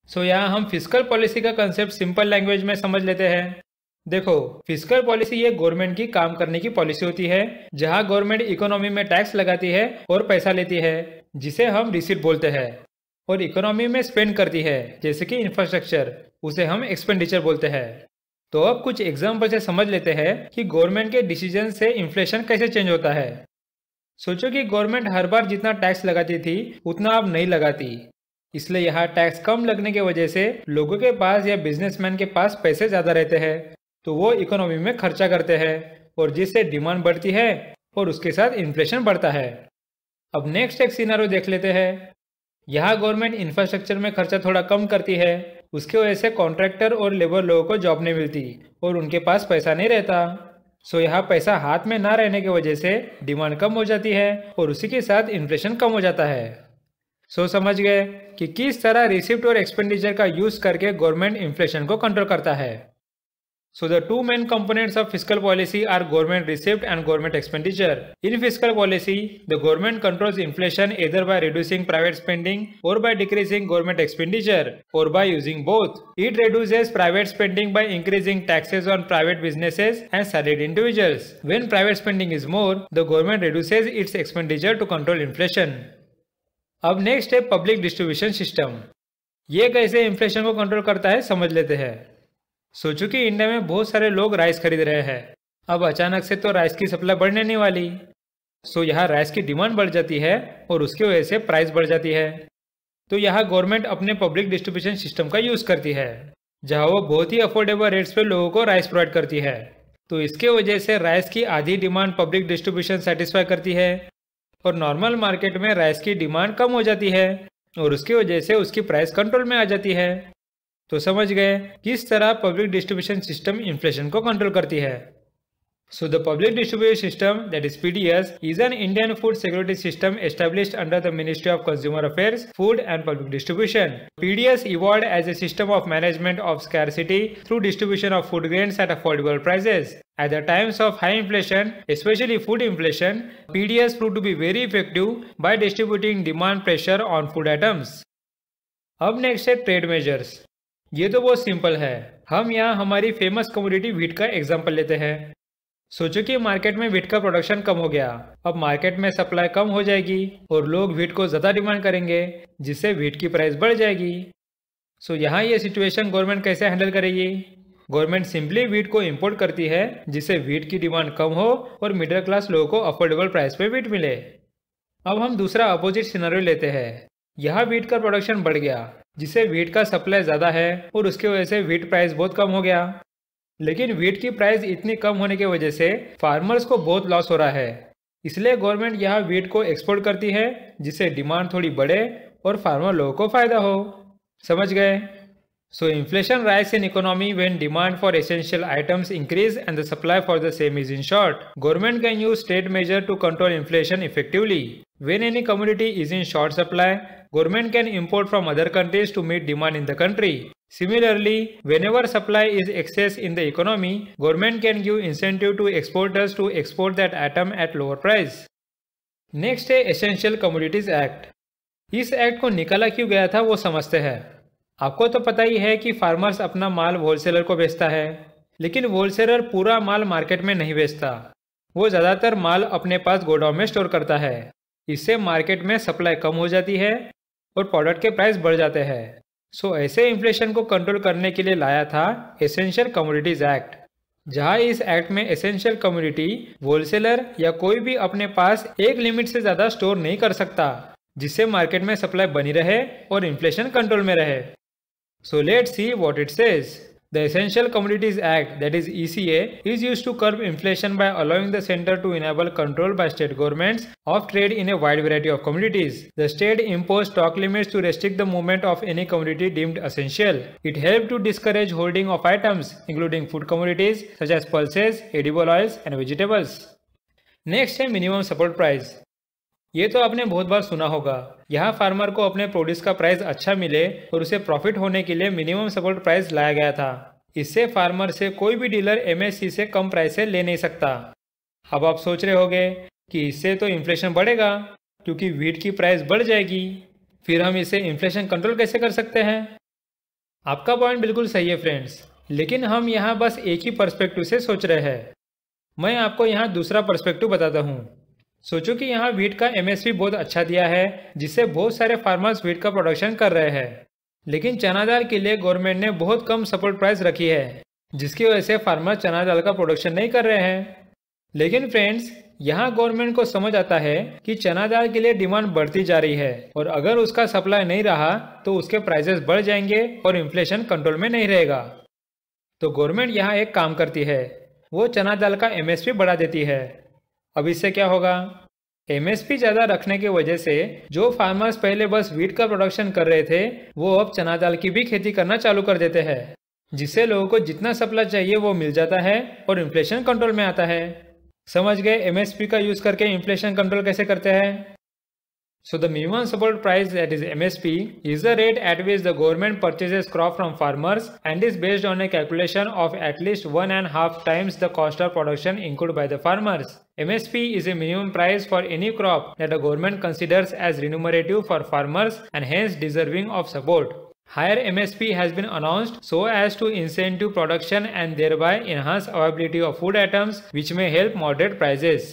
सो यहाँ हम फिस्कल पॉलिसी का कंसेप्ट सिंपल लैंग्वेज में समझ लेते हैं। देखो, फिस्कल पॉलिसी ये गवर्नमेंट की काम करने की पॉलिसी होती है जहां गवर्नमेंट इकोनॉमी में टैक्स लगाती है और पैसा लेती है, जिसे हम रिसीट बोलते हैं, और इकोनॉमी में स्पेंड करती है जैसे कि इंफ्रास्ट्रक्चर, उसे हम एक्सपेंडिचर बोलते हैं। तो अब कुछ एग्जाम्पल से समझ लेते हैं कि गवर्नमेंट के डिसीजन से इन्फ्लेशन कैसे चेंज होता है। सोचो कि गवर्नमेंट हर बार जितना टैक्स लगाती थी उतना अब नहीं लगाती, इसलिए यहाँ टैक्स कम लगने की वजह से लोगों के पास या बिजनेसमैन के पास पैसे ज्यादा रहते हैं, तो वो इकोनॉमी में खर्चा करते हैं और जिससे डिमांड बढ़ती है और उसके साथ इन्फ्लेशन बढ़ता है। अब नेक्स्ट एक सिनारियो देख लेते हैं। यहाँ गवर्नमेंट इंफ्रास्ट्रक्चर में खर्चा थोड़ा कम करती है, उसकी वजह से कॉन्ट्रैक्टर और लेबर लोगों को जॉब नहीं मिलती और उनके पास पैसा नहीं रहता। सो यहाँ पैसा हाथ में ना रहने की वजह से डिमांड कम हो जाती है और उसी के साथ इन्फ्लेशन कम हो जाता है। सो समझ गए कि किस तरह रिसिप्ट और एक्सपेंडिचर का यूज करके गवर्नमेंट इन्फ्लेशन को कंट्रोल करता है। So the two main components of fiscal policy are government receipt and government expenditure. In fiscal policy, the government controls inflation either by reducing private spending or by decreasing government expenditure, or by using both. It reduces private spending by increasing taxes on private businesses and salaried individuals. When private spending is more, the government reduces its expenditure to control inflation. अब next है public distribution system. ये कैसे inflation को control करता है समझ लेते हैं। सोचो कि इंडिया में बहुत सारे लोग राइस खरीद रहे हैं। अब अचानक से तो राइस की सप्लाई बढ़ने नहीं वाली, सो यहाँ राइस की डिमांड बढ़ जाती है और उसकी वजह से प्राइस बढ़ जाती है। तो यहाँ गवर्नमेंट अपने पब्लिक डिस्ट्रीब्यूशन सिस्टम का यूज करती है, जहाँ वो बहुत ही अफोर्डेबल रेट्स पे लोगों को राइस प्रोवाइड करती है। तो इसके वजह से राइस की आधी डिमांड पब्लिक डिस्ट्रीब्यूशन सेटिस्फाई करती है और नॉर्मल मार्केट में राइस की डिमांड कम हो जाती है और उसकी वजह से उसकी प्राइस कंट्रोल में आ जाती है। तो समझ गए किस तरह पब्लिक डिस्ट्रीब्यूशन सिस्टम इन्फ्लेशन को कंट्रोल करती है। So the public distribution system, that is PDS, is an Indian food security system established under the Ministry of Consumer Affairs, Food and Public Distribution. PDS evolved as a system of management of scarcity through distribution of food grains at affordable prices. At the times of high inflation, especially food inflation, PDS proved to be very effective by distributing demand pressure on food items. अब next है trade measures. ये तो बहुत simple है। हम यहाँ हमारी famous commodity wheat का एग्जाम्पल लेते हैं। सोचो कि मार्केट में व्हीट का प्रोडक्शन कम हो गया, अब मार्केट में सप्लाई कम हो जाएगी और लोग व्हीट को ज़्यादा डिमांड करेंगे, जिससे व्हीट की प्राइस बढ़ जाएगी। सो यहाँ ये सिचुएशन गवर्नमेंट कैसे हैंडल करेगी? गवर्नमेंट सिंपली व्हीट को इंपोर्ट करती है, जिससे व्हीट की डिमांड कम हो और मिडिल क्लास लोगों को अफोर्डेबल प्राइस पे व्हीट मिले। अब हम दूसरा अपोजिट सिनेरियो लेते हैं। यहाँ व्हीट का प्रोडक्शन बढ़ गया, जिससे व्हीट का सप्लाई ज़्यादा है और उसकी वजह से व्हीट प्राइस बहुत कम हो गया। लेकिन व्हीट की प्राइस इतनी कम होने की वजह से फार्मर्स को बहुत लॉस हो रहा है। इसलिए गवर्नमेंट यहाँ व्हीट को एक्सपोर्ट करती है, जिससे डिमांड थोड़ी बढ़े और फार्मर लोगों को फायदा हो। समझ गए? So inflation rise in economy when demand for essential items increase and the supply for the same is in short. Government can use state measure to control inflation effectively. When any commodity is in short supply, government can import from other countries to meet demand in the country. Similarly, whenever supply is excess in the economy, government can give incentive to exporters to export that item at lower price. Next है Essential Commodities Act. इस act को निकाला क्यों गया था वो समझते हैं। आपको तो पता ही है कि फार्मर्स अपना माल होलसेलर को बेचता है, लेकिन होलसेलर पूरा माल मार्केट में नहीं बेचता। वो ज़्यादातर माल अपने पास गोडाउन में स्टोर करता है। इससे मार्केट में सप्लाई कम हो जाती है और प्रोडक्ट के प्राइस बढ़ जाते हैं। सो ऐसे इन्फ्लेशन को कंट्रोल करने के लिए लाया था एसेंशियल कमोडिटीज एक्ट, जहां इस एक्ट में एसेंशियल कमोडिटी होलसेलर या कोई भी अपने पास एक लिमिट से ज़्यादा स्टोर नहीं कर सकता, जिससे मार्केट में सप्लाई बनी रहे और इन्फ्लेशन कंट्रोल में रहे। So let's see what it says. The Essential Commodities Act, that is ECA, is used to curb inflation by allowing the center to enable control by state governments of trade in a wide variety of commodities. The state imposed stock limits to restrict the movement of any commodity deemed essential. It helped to discourage holding of items, including food commodities such as pulses, edible oils, and vegetables. Next है minimum support price. ये तो आपने बहुत बार सुना होगा। यहाँ farmer को अपने प्रोड्यूस का प्राइस अच्छा मिले और उसे प्रॉफिट होने के लिए मिनिमम सपोर्ट प्राइस लाया गया था। इससे फार्मर से कोई भी डीलर एमएसपी से कम प्राइस से ले नहीं सकता। अब आप सोच रहे होंगे कि इससे तो इन्फ्लेशन बढ़ेगा, क्योंकि व्हीट की प्राइस बढ़ जाएगी। फिर हम इसे इन्फ्लेशन कंट्रोल कैसे कर सकते हैं? आपका पॉइंट बिल्कुल सही है फ्रेंड्स, लेकिन हम यहाँ बस एक ही पर्सपेक्टिव से सोच रहे हैं। मैं आपको यहाँ दूसरा पर्सपेक्टिव बताता हूँ। सोचो कि यहाँ व्हीट का एमएसपी बहुत अच्छा दिया है, जिससे बहुत सारे फार्मर्स व्हीट का प्रोडक्शन कर रहे हैं। लेकिन चना दाल के लिए गवर्नमेंट ने बहुत कम सपोर्ट प्राइस रखी है, जिसकी वजह से फार्मर चना दाल का प्रोडक्शन नहीं कर रहे हैं। लेकिन फ्रेंड्स, यहाँ गवर्नमेंट को समझ आता है कि चना दाल के लिए डिमांड बढ़ती जा रही है और अगर उसका सप्लाई नहीं रहा तो उसके प्राइसेस बढ़ जाएंगे और इन्फ्लेशन कंट्रोल में नहीं रहेगा। तो गवर्नमेंट यहाँ एक काम करती है, वो चना दाल का एमएसपी बढ़ा देती है। अब इससे क्या होगा? एमएसपी ज़्यादा रखने की वजह से जो फार्मर्स पहले बस व्हीट का प्रोडक्शन कर रहे थे, वो अब चना दाल की भी खेती करना चालू कर देते हैं, जिससे लोगों को जितना सप्लाई चाहिए वो मिल जाता है और इन्फ्लेशन कंट्रोल में आता है। समझ गए एमएसपी का यूज़ करके इन्फ्लेशन कंट्रोल कैसे करते हैं? So the minimum support price, that is MSP, is the rate at which the government purchases crop from farmers and is based on a calculation of at least 1.5 times the cost of production incurred by the farmers. MSP is a minimum price for any crop that the government considers as remunerative for farmers and hence deserving of support. Higher MSP has been announced so as to incentive production and thereby enhance availability of food items, which may help moderate prices.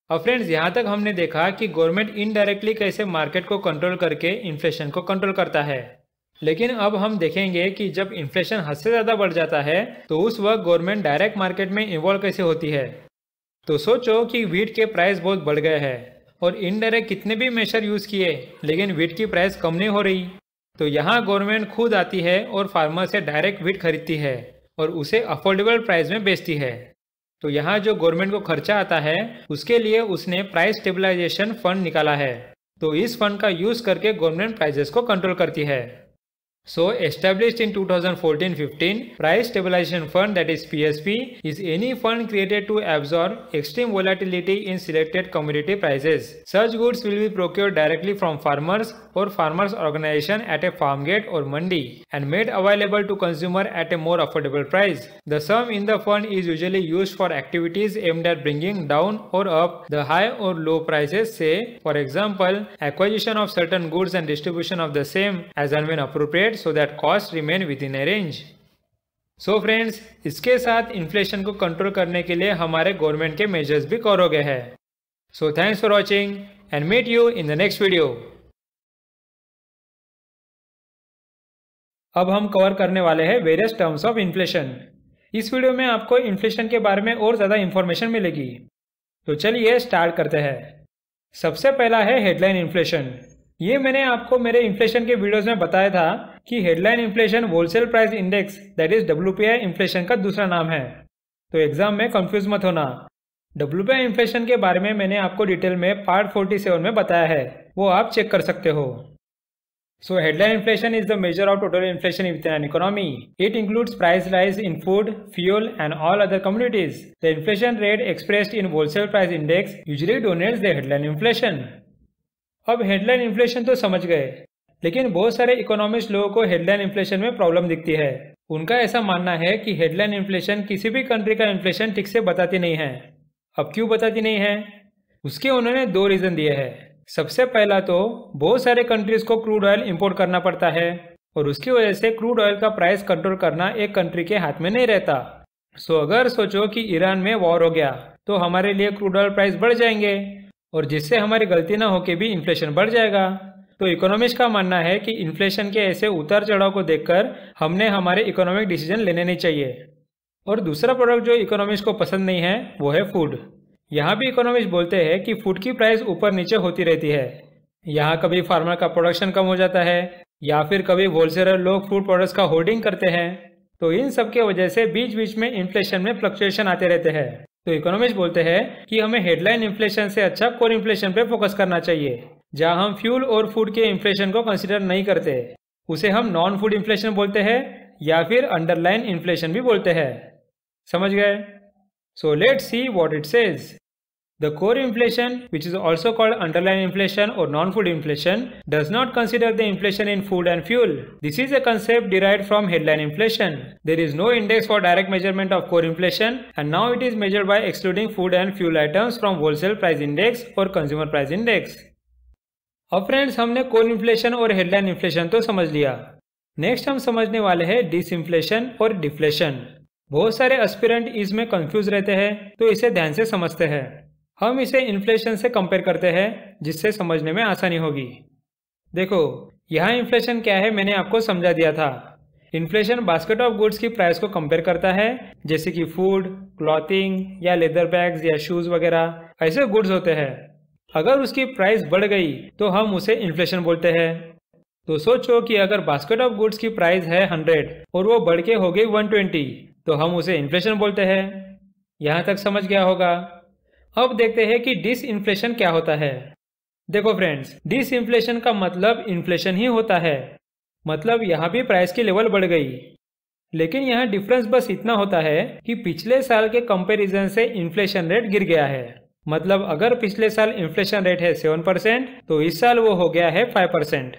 अब friends, यहाँ तक हमने देखा कि government indirectly कैसे market को control करके inflation को कंट्रोल करता है। लेकिन अब हम देखेंगे कि जब इन्फ्लेशन हद से ज़्यादा बढ़ जाता है तो उस वक्त गवर्नमेंट डायरेक्ट मार्केट में इन्वॉल्व कैसे होती है। तो सोचो कि व्हीट के प्राइस बहुत बढ़ गए हैं और इनडायरेक्ट कितने भी मेजर यूज़ किए लेकिन व्हीट की प्राइस कम नहीं हो रही, तो यहाँ गवर्नमेंट खुद आती है और फार्मर से डायरेक्ट व्हीट खरीदती है और उसे अफोर्डेबल प्राइस में बेचती है। तो यहाँ जो गवर्नमेंट को खर्चा आता है उसके लिए उसने प्राइस स्टेबलाइजेशन फंड निकाला है। तो इस फंड का यूज करके गवर्नमेंट प्राइसेस को कंट्रोल करती है। So established in 2014-15, Price Stabilization Fund, that is PSP, is any fund created to absorb extreme volatility in selected commodity prices. Such goods will be procured directly from farmers or farmers organization at a farm gate or mandi and made available to consumer at a more affordable price. The sum in the fund is usually used for activities aimed at bringing down or up the high or low prices, say for example acquisition of certain goods and distribution of the same as and when appropriate, so that costs remain within a range. So friends, इसके साथ inflation को control करने के लिए हमारे government के measures भी cover हो गए हैं। So thanks for watching and meet you in the next video. अब हम कवर करने वाले हैं वेरियस टर्म्स ऑफ इन्फ्लेशन। इस वीडियो में आपको इन्फ्लेशन के बारे में और ज़्यादा इन्फॉर्मेशन मिलेगी। तो चलिए स्टार्ट करते हैं। सबसे पहला है हेडलाइन इन्फ्लेशन। ये मैंने आपको मेरे इन्फ्लेशन के वीडियोस में बताया था कि headline inflation wholesale price index that is WPI inflation का दूसरा नाम है। तो एग्जाम में कंफ्यूज मत होना। WPI इन्फ्लेशन के बारे में मैंने आपको डिटेल में पार्ट 47 में बताया है, वो आप चेक कर सकते हो। So headline inflation is the measure of total inflation within an economy. It includes price rise in food, fuel and all other commodities. The inflation rate expressed in wholesale price index usually denotes the headline inflation. अब headline inflation तो समझ गए, लेकिन बहुत सारे economist लोगों को headline inflation में प्रॉब्लम दिखती है। उनका ऐसा मानना है कि हेडलाइन इन्फ्लेशन किसी भी कंट्री का इन्फ्लेशन ठीक से बताती नहीं है। अब क्यों बताती नहीं है? उसके उन्होंने दो रीजन दिए हैं। सबसे पहला तो बहुत सारे कंट्रीज को क्रूड ऑयल इंपोर्ट करना पड़ता है और उसकी वजह से क्रूड ऑयल का प्राइस कंट्रोल करना एक कंट्री के हाथ में नहीं रहता। सो अगर सोचो कि ईरान में वॉर हो गया तो हमारे लिए क्रूड ऑयल प्राइस बढ़ जाएंगे और जिससे हमारी गलती ना होके भी इन्फ्लेशन बढ़ जाएगा। तो इकोनॉमिस्ट का मानना है कि इन्फ्लेशन के ऐसे उतार चढ़ाव को देखकर हमने हमारे इकोनॉमिक डिसीजन लेने नहीं चाहिए। और दूसरा प्रोडक्ट जो इकोनॉमिस्ट को पसंद नहीं है वो है फूड। यहाँ भी इकोनॉमिस्ट बोलते हैं कि फूड की प्राइस ऊपर नीचे होती रहती है। यहाँ कभी फार्मर का प्रोडक्शन कम हो जाता है या फिर कभी होलसेलर लोग फूड प्रोडक्ट्स का होर्डिंग करते हैं। तो इन सब के वजह से बीच बीच में इन्फ्लेशन में फ्लक्चुएशन आते रहते हैं। तो इकोनॉमिस्ट बोलते हैं कि हमें हेडलाइन इन्फ्लेशन से अच्छा कोर इन्फ्लेशन पे फोकस करना चाहिए, जहाँ हम फ्यूल और फूड के इन्फ्लेशन को कंसिडर नहीं करते। उसे हम नॉन फूड इन्फ्लेशन बोलते हैं या फिर अंडरलाइन इन्फ्लेशन भी बोलते हैं। समझ गए? So let's see what it says. The core inflation, which is also called underlying inflation or non-food inflation, does not consider the inflation in food and fuel. This is a concept derived from headline inflation. There is no index for direct measurement of core inflation, and now it is measured by excluding food and fuel items from wholesale price index or consumer price index. अब friends, हमने core inflation और headline inflation तो समझ लिया। Next हम समझने वाले हैं डिसइन्फ्लेशन और डिफ्लेशन। बहुत सारे एस्पिरेंट इसमें कंफ्यूज रहते हैं, तो इसे ध्यान से समझते हैं। हम इसे इन्फ्लेशन से कंपेयर करते हैं जिससे समझने में आसानी होगी। देखो, यहाँ इन्फ्लेशन क्या है मैंने आपको समझा दिया था। इन्फ्लेशन बास्केट ऑफ गुड्स की प्राइस को कंपेयर करता है, जैसे कि फूड, क्लॉथिंग या लेदर बैग्स या शूज वगैरह ऐसे गुड्स होते हैं। अगर उसकी प्राइस बढ़ गई तो हम उसे इन्फ्लेशन बोलते हैं। तो सोचो कि अगर बास्केट ऑफ गुड्स की प्राइस है 100 और वो बढ़ के हो गई 120, तो हम उसे इन्फ्लेशन बोलते हैं। यहाँ तक समझ गया होगा। अब देखते हैं कि डिसइन्फ्लेशन क्या होता है। देखो फ्रेंड्स, डिसइन्फ्लेशन का मतलब इन्फ्लेशन ही होता है। मतलब यहाँ भी प्राइस की लेवल बढ़ गई, लेकिन यहाँ डिफरेंस बस इतना होता है कि पिछले साल के कंपैरिजन से इन्फ्लेशन रेट गिर गया है। मतलब अगर पिछले साल इन्फ्लेशन रेट है 7%, तो इस साल वो हो गया है 5%।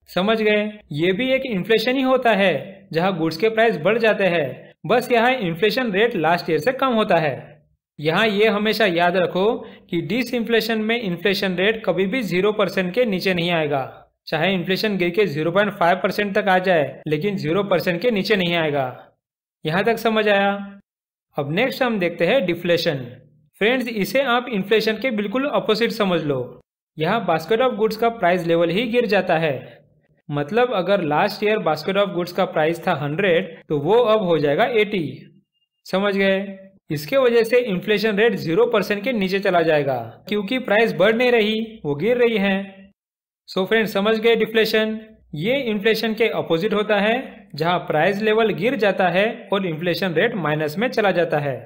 समझ गए? ये भी एक इन्फ्लेशन ही होता है जहाँ गुड्स के प्राइस बढ़ जाते हैं, बस यहाँ इन्फ्लेशन रेट लास्ट ईयर से कम होता है। यहाँ ये हमेशा याद रखो कि डिसइन्फ्लेशन में इन्फ्लेशन रेट कभी भी 0% के नीचे नहीं आएगा। चाहे इन्फ्लेशन गिर के 0.5% तक आ जाए, लेकिन 0% के नीचे नहीं आएगा। यहाँ तक समझ आया? अब नेक्स्ट हम देखते हैं डिफ्लेशन। फ्रेंड्स, इसे आप इन्फ्लेशन के बिल्कुल अपोजिट समझ लो। यहाँ बास्केट ऑफ गुड्स का प्राइस लेवल ही गिर जाता है। मतलब अगर last year basket of goods का प्राइस था 100, तो वो अब हो जाएगा 80। समझ गए? इसके वजह से इन्फ्लेशन रेट 0% के नीचे चला जाएगा, क्योंकि प्राइस बढ़ नहीं रही, वो गिर रही है। सो फ्रेंड्स, समझ गए डिफ्लेशन? ये इन्फ्लेशन के अपोजिट होता है, जहां प्राइस लेवल गिर जाता है और इन्फ्लेशन रेट माइनस में चला जाता है।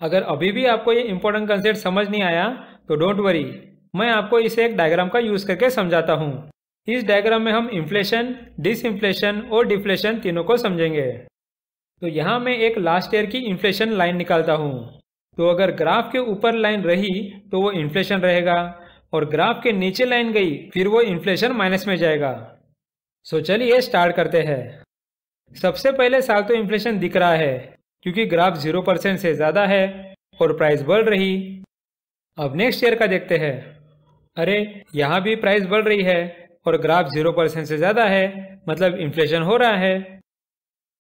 अगर अभी भी आपको ये इंपॉर्टेंट कंसेप्ट समझ नहीं आया तो डोंट वरी, मैं आपको इसे एक डायग्राम का यूज करके समझाता हूँ। इस डायग्राम में हम इन्फ्लेशन, डिसइन्फ्लेशन और डिफ्लेशन तीनों को समझेंगे। तो यहाँ मैं एक लास्ट ईयर की इन्फ्लेशन लाइन निकालता हूँ। तो अगर ग्राफ के ऊपर लाइन रही तो वो इन्फ्लेशन रहेगा, और ग्राफ के नीचे लाइन गई फिर वो इन्फ्लेशन माइनस में जाएगा। सो चलिए स्टार्ट करते हैं। सबसे पहले साल तो इन्फ्लेशन दिख रहा है, क्योंकि ग्राफ 0% से ज़्यादा है और प्राइस बढ़ रही। अब नेक्स्ट ईयर का देखते हैं। अरे, यहाँ भी प्राइस बढ़ रही है और ग्राफ 0% से ज़्यादा है, मतलब इन्फ्लेशन हो रहा है।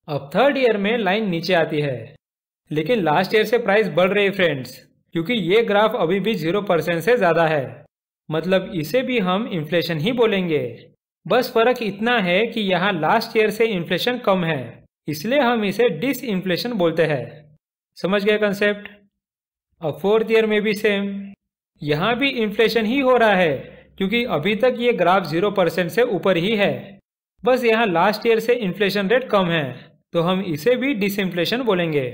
अब थर्ड ईयर में लाइन नीचे आती है, लेकिन लास्ट ईयर से प्राइस बढ़ रही है फ्रेंड्स, क्योंकि ये ग्राफ अभी भी 0% से ज़्यादा है। मतलब इसे भी हम इन्फ्लेशन ही बोलेंगे। बस फर्क इतना है कि यहाँ लास्ट ईयर से इन्फ्लेशन कम है, इसलिए हम इसे डिसइन्फ्लेशन बोलते हैं। समझ गए कंसेप्ट? अब फोर्थ ईयर में भी सेम। यहाँ भी इन्फ्लेशन ही हो रहा है क्योंकि अभी तक ये ग्राफ 0% से ऊपर ही है। बस यहाँ लास्ट ईयर से इन्फ्लेशन रेट कम है तो हम इसे भी डिसइन्फ्लेशन बोलेंगे।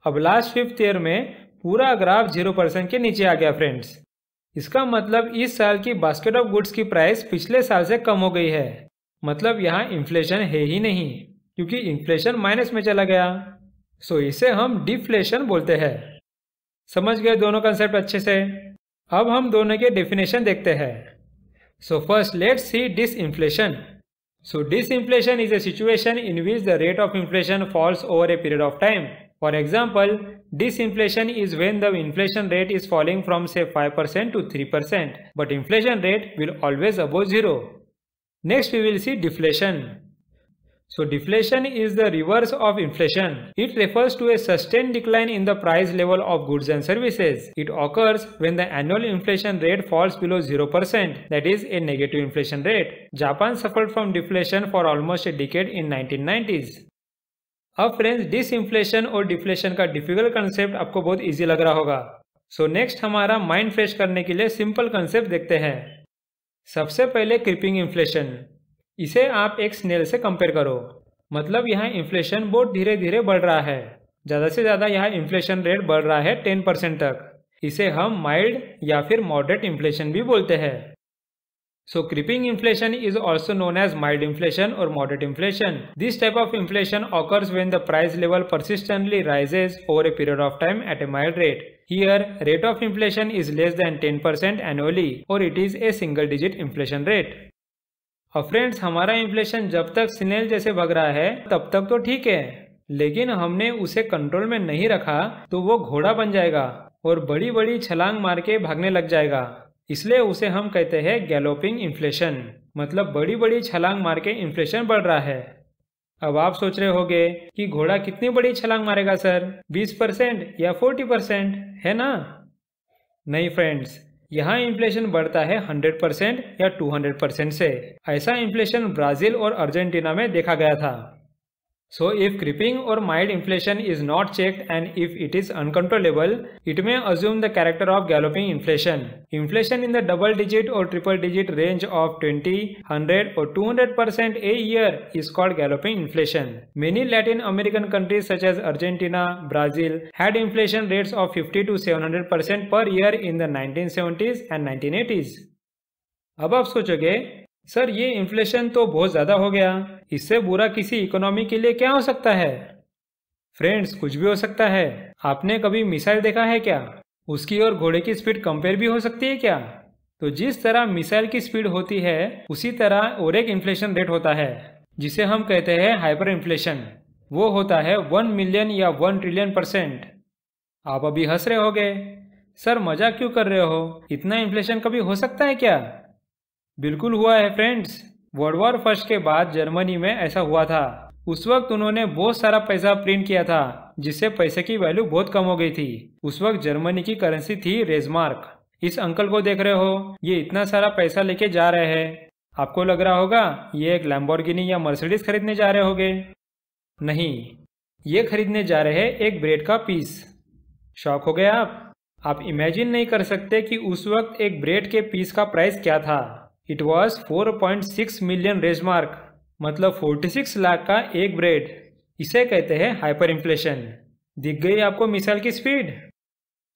अब लास्ट 5th ईयर में पूरा ग्राफ 0% के नीचे आ गया फ्रेंड्स। इसका मतलब इस साल की बास्केट ऑफ गुड्स की प्राइस पिछले साल से कम हो गई है। मतलब यहाँ इन्फ्लेशन है ही नहीं क्योंकि इन्फ्लेशन माइनस में चला गया। सो इसे हम डिफ्लेशन बोलते हैं। समझ गए दोनों कंसेप्ट अच्छे से? अब हम दोनों के डेफिनेशन देखते हैं। So first let's see disinflation. So disinflation is a situation in which the rate of inflation falls over a period of time. For example, disinflation is when the inflation rate is falling from say 5% to 3%, but inflation rate will always above 0. Next we will see deflation. So deflation is the reverse of inflation. It refers to a sustained decline in the price level of goods and services. It occurs when the annual inflation rate falls below 0%, that is a negative inflation rate. Japan suffered from deflation for almost a decade in 1990s. अब friends disinflation और deflation का difficult concept आपको बहुत easy लग रहा होगा। So next हमारा mind fresh करने के लिए सिंपल कंसेप्ट देखते हैं। सबसे पहले क्रीपिंग इन्फ्लेशन। इसे आप एक स्नेल से कंपेयर करो। मतलब यहाँ इन्फ्लेशन बहुत धीरे धीरे बढ़ रहा है। ज़्यादा से ज़्यादा यहाँ इन्फ्लेशन रेट बढ़ रहा है 10% तक। इसे हम माइल्ड या फिर मॉडरेट इन्फ्लेशन भी बोलते हैं। So creeping inflation is also known as mild inflation or moderate inflation. This type of inflation occurs when the price level persistently rises over a period of time at a mild rate. Here, rate of inflation is less than 10% annually or it is a single digit inflation rate. अब friends हमारा inflation जब तक snail जैसे भाग रहा है तब तक तो ठीक है, लेकिन हमने उसे कंट्रोल में नहीं रखा तो वो घोड़ा बन जाएगा और बड़ी बड़ी छलांग मार के भागने लग जाएगा। इसलिए उसे हम कहते हैं गैलोपिंग इन्फ्लेशन। मतलब बड़ी बड़ी छलांग मार के इन्फ्लेशन बढ़ रहा है। अब आप सोच रहे होंगे कि घोड़ा कितनी बड़ी छलांग मारेगा सर, 20% या 40%, है ना? नहीं फ्रेंड्स, यहाँ इन्फ्लेशन बढ़ता है 100% या 200% से। ऐसा इन्फ्लेशन ब्राजील और अर्जेंटीना में देखा गया था। So if creeping or mild inflation is not checked and if it is uncontrollable, it may assume the character of galloping inflation. Inflation in the double digit or triple digit range of 20, 100 or 200% a year is called galloping inflation. Many Latin American countries such as Argentina, Brazil had inflation rates of 50 to 700% per year in the 1970s and 1980s. अब आप सोचोगे sir ये inflation तो बहुत ज़्यादा हो गया, इससे बुरा किसी इकोनॉमी के लिए क्या हो सकता है? फ्रेंड्स कुछ भी हो सकता है। आपने कभी मिसाइल देखा है क्या? उसकी और घोड़े की स्पीड कंपेयर भी हो सकती है क्या? तो जिस तरह मिसाइल की स्पीड होती है उसी तरह और एक इन्फ्लेशन रेट होता है जिसे हम कहते हैं हाइपर इन्फ्लेशन। वो होता है 1 मिलियन या 1 ट्रिलियन %। आप अभी हंस रहे होगे, सर मजाक क्यों कर रहे हो, इतना इन्फ्लेशन कभी हो सकता है क्या? बिल्कुल हुआ है फ्रेंड्स। वर्ल्ड वॉर फर्स्ट के बाद जर्मनी में ऐसा हुआ था। उस वक्त उन्होंने बहुत सारा पैसा प्रिंट किया था जिससे पैसे की वैल्यू बहुत कम हो गई थी। उस वक्त जर्मनी की करेंसी थी रेजमार्क। इस अंकल को देख रहे हो, ये इतना सारा पैसा लेके जा रहे हैं। आपको लग रहा होगा ये एक लैम्बोर्गिनी या मर्सिडीज खरीदने जा रहे होगे। नहीं, ये खरीदने जा रहे हैं एक ब्रेड का पीस। शॉक हो गए आप इमेजिन नहीं कर सकते कि उस वक्त एक ब्रेड के पीस का प्राइस क्या था। इट वॉज 4.6 मिलियन रेजमार्क, मतलब 46 लाख का एक ब्रेड। इसे कहते हैं हाइपर इन्फ्लेशन। दिख गई आपको मिसाइल की speed?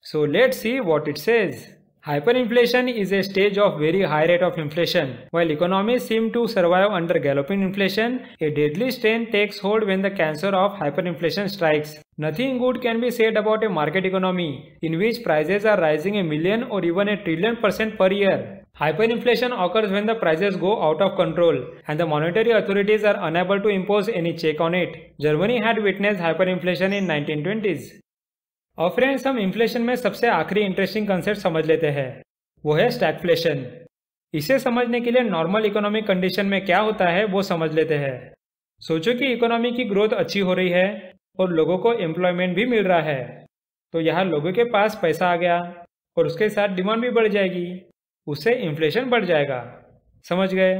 So let's see what it says. Hyperinflation is a stage of very high rate of inflation. While economies seem to survive under galloping inflation, a deadly strain takes hold when the cancer of hyperinflation strikes. Nothing good can be said about a market economy in which prices are rising a million or even a trillion % per year. Hyperinflation occurs when the prices go out of control and the monetary authorities are unable to impose any check on it. Germany had witnessed hyperinflation in 1920s. और friends हम inflation में सबसे आखिरी interesting concept समझ लेते हैं, वो है स्टैगफ्लेशन। इसे समझने के लिए नॉर्मल इकोनॉमिक कंडीशन में क्या होता है वो समझ लेते हैं। सोचो कि इकोनॉमी की ग्रोथ अच्छी हो रही है और लोगों को एम्प्लॉयमेंट भी मिल रहा है, तो यहाँ लोगों के पास पैसा आ गया और उसके साथ डिमांड भी बढ़ जाएगी, उससे इन्फ्लेशन बढ़ जाएगा। समझ गए?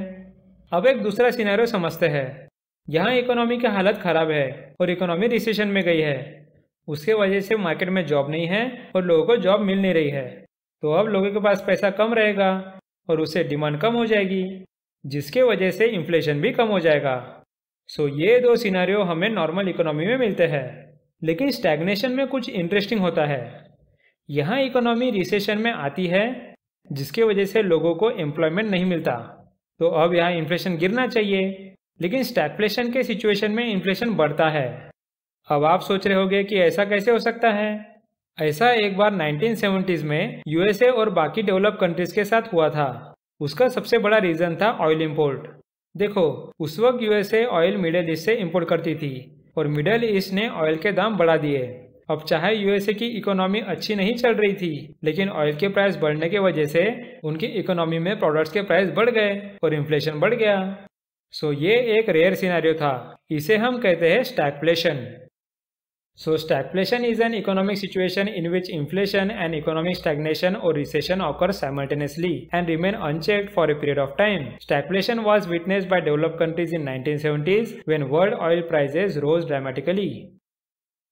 अब एक दूसरा सिनेरियो समझते हैं। यहाँ इकोनॉमी की हालत खराब है और इकोनॉमी रिसेशन में गई है। उसके वजह से मार्केट में जॉब नहीं है और लोगों को जॉब मिल नहीं रही है, तो अब लोगों के पास पैसा कम रहेगा और उससे डिमांड कम हो जाएगी, जिसके वजह से इन्फ्लेशन भी कम हो जाएगा। सो ये दो सिनारियो हमें नॉर्मल इकोनॉमी में मिलते हैं। लेकिन स्टैग्नेशन में कुछ इंटरेस्टिंग होता है। यहाँ इकोनॉमी रिसेशन में आती है, जिसके वजह से लोगों को एम्प्लॉयमेंट नहीं मिलता, तो अब यहाँ इन्फ्लेशन गिरना चाहिए। लेकिन स्टैग्फ्लेशन के सिचुएशन में इन्फ्लेशन बढ़ता है। अब आप सोच रहे होंगे कि ऐसा कैसे हो सकता है। ऐसा एक बार 1970s में यूएसए और बाकी डेवलप कंट्रीज के साथ हुआ था। उसका सबसे बड़ा रीजन था ऑयल इंपोर्ट। देखो, उस वक्त यूएसए ऑयल मिडिल ईस्ट से इंपोर्ट करती थी और मिडिल ईस्ट ने ऑयल के दाम बढ़ा दिए। अब चाहे यूएसए की इकोनॉमी अच्छी नहीं चल रही थी, लेकिन ऑयल के प्राइस बढ़ने की वजह से उनकी इकोनॉमी में प्रोडक्ट्स के प्राइस बढ़ गए और इन्फ्लेशन बढ़ गया। सो ये एक रेयर सिनेरियो था। इसे हम कहते हैं स्टैग्फ्लेशन। So stagflation is an economic situation in which inflation and economic stagnation or recession occur simultaneously and remain unchecked for a period of time. Stagflation was witnessed by developed countries in 1970s when world oil prices rose dramatically.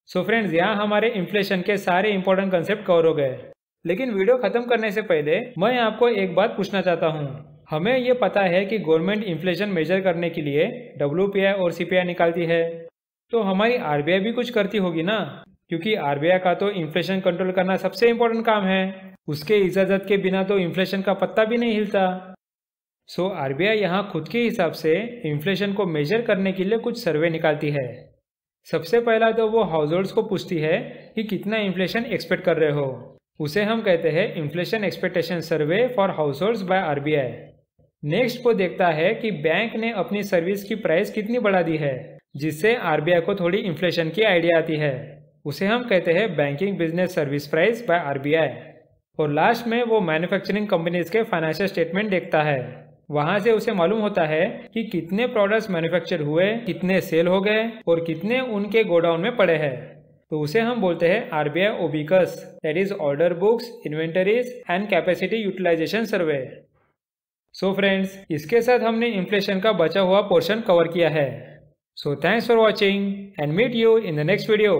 So friends, यहाँ हमारे inflation के सारे important concept cover हो गए। लेकिन video खत्म करने से पहले मैं आपको एक बात पूछना चाहता हूँ। हमें ये पता है कि गवर्नमेंट इन्फ्लेशन मेजर करने के लिए WPI और CPI निकालती है, तो हमारी आरबीआई भी कुछ करती होगी ना, क्योंकि आरबीआई का तो इन्फ्लेशन कंट्रोल करना सबसे इम्पोर्टेंट काम है। उसके इजाज़त के बिना तो इन्फ्लेशन का पत्ता भी नहीं हिलता। सो आरबीआई यहाँ खुद के हिसाब से इन्फ्लेशन को मेजर करने के लिए कुछ सर्वे निकालती है। सबसे पहला तो वो हाउस होल्ड्स को पूछती है कि कितना इन्फ्लेशन एक्सपेक्ट कर रहे हो। उसे हम कहते हैं inflation expectation survey for house holds by RBI. Next वो देखता है कि बैंक ने अपनी सर्विस की प्राइस कितनी बढ़ा दी है, जिससे आरबीआई को थोड़ी इन्फ्लेशन की आइडिया आती है। उसे हम कहते हैं banking business service price by RBI. और लास्ट में वो मैन्युफैक्चरिंग कंपनीज के फाइनेंशियल स्टेटमेंट देखता है। वहां से उसे मालूम होता है कि कितने प्रोडक्ट्स मैन्युफैक्चर हुए, कितने सेल हो गए और कितने उनके गोडाउन में पड़े हैं। तो उसे हम बोलते हैं RBI OBICUS, that is order books, inventories and capacity utilisation survey. So friends, इसके साथ हमने इन्फ्लेशन का बचा हुआ पोर्शन कवर किया है। So thanks for watching and meet you in the next video.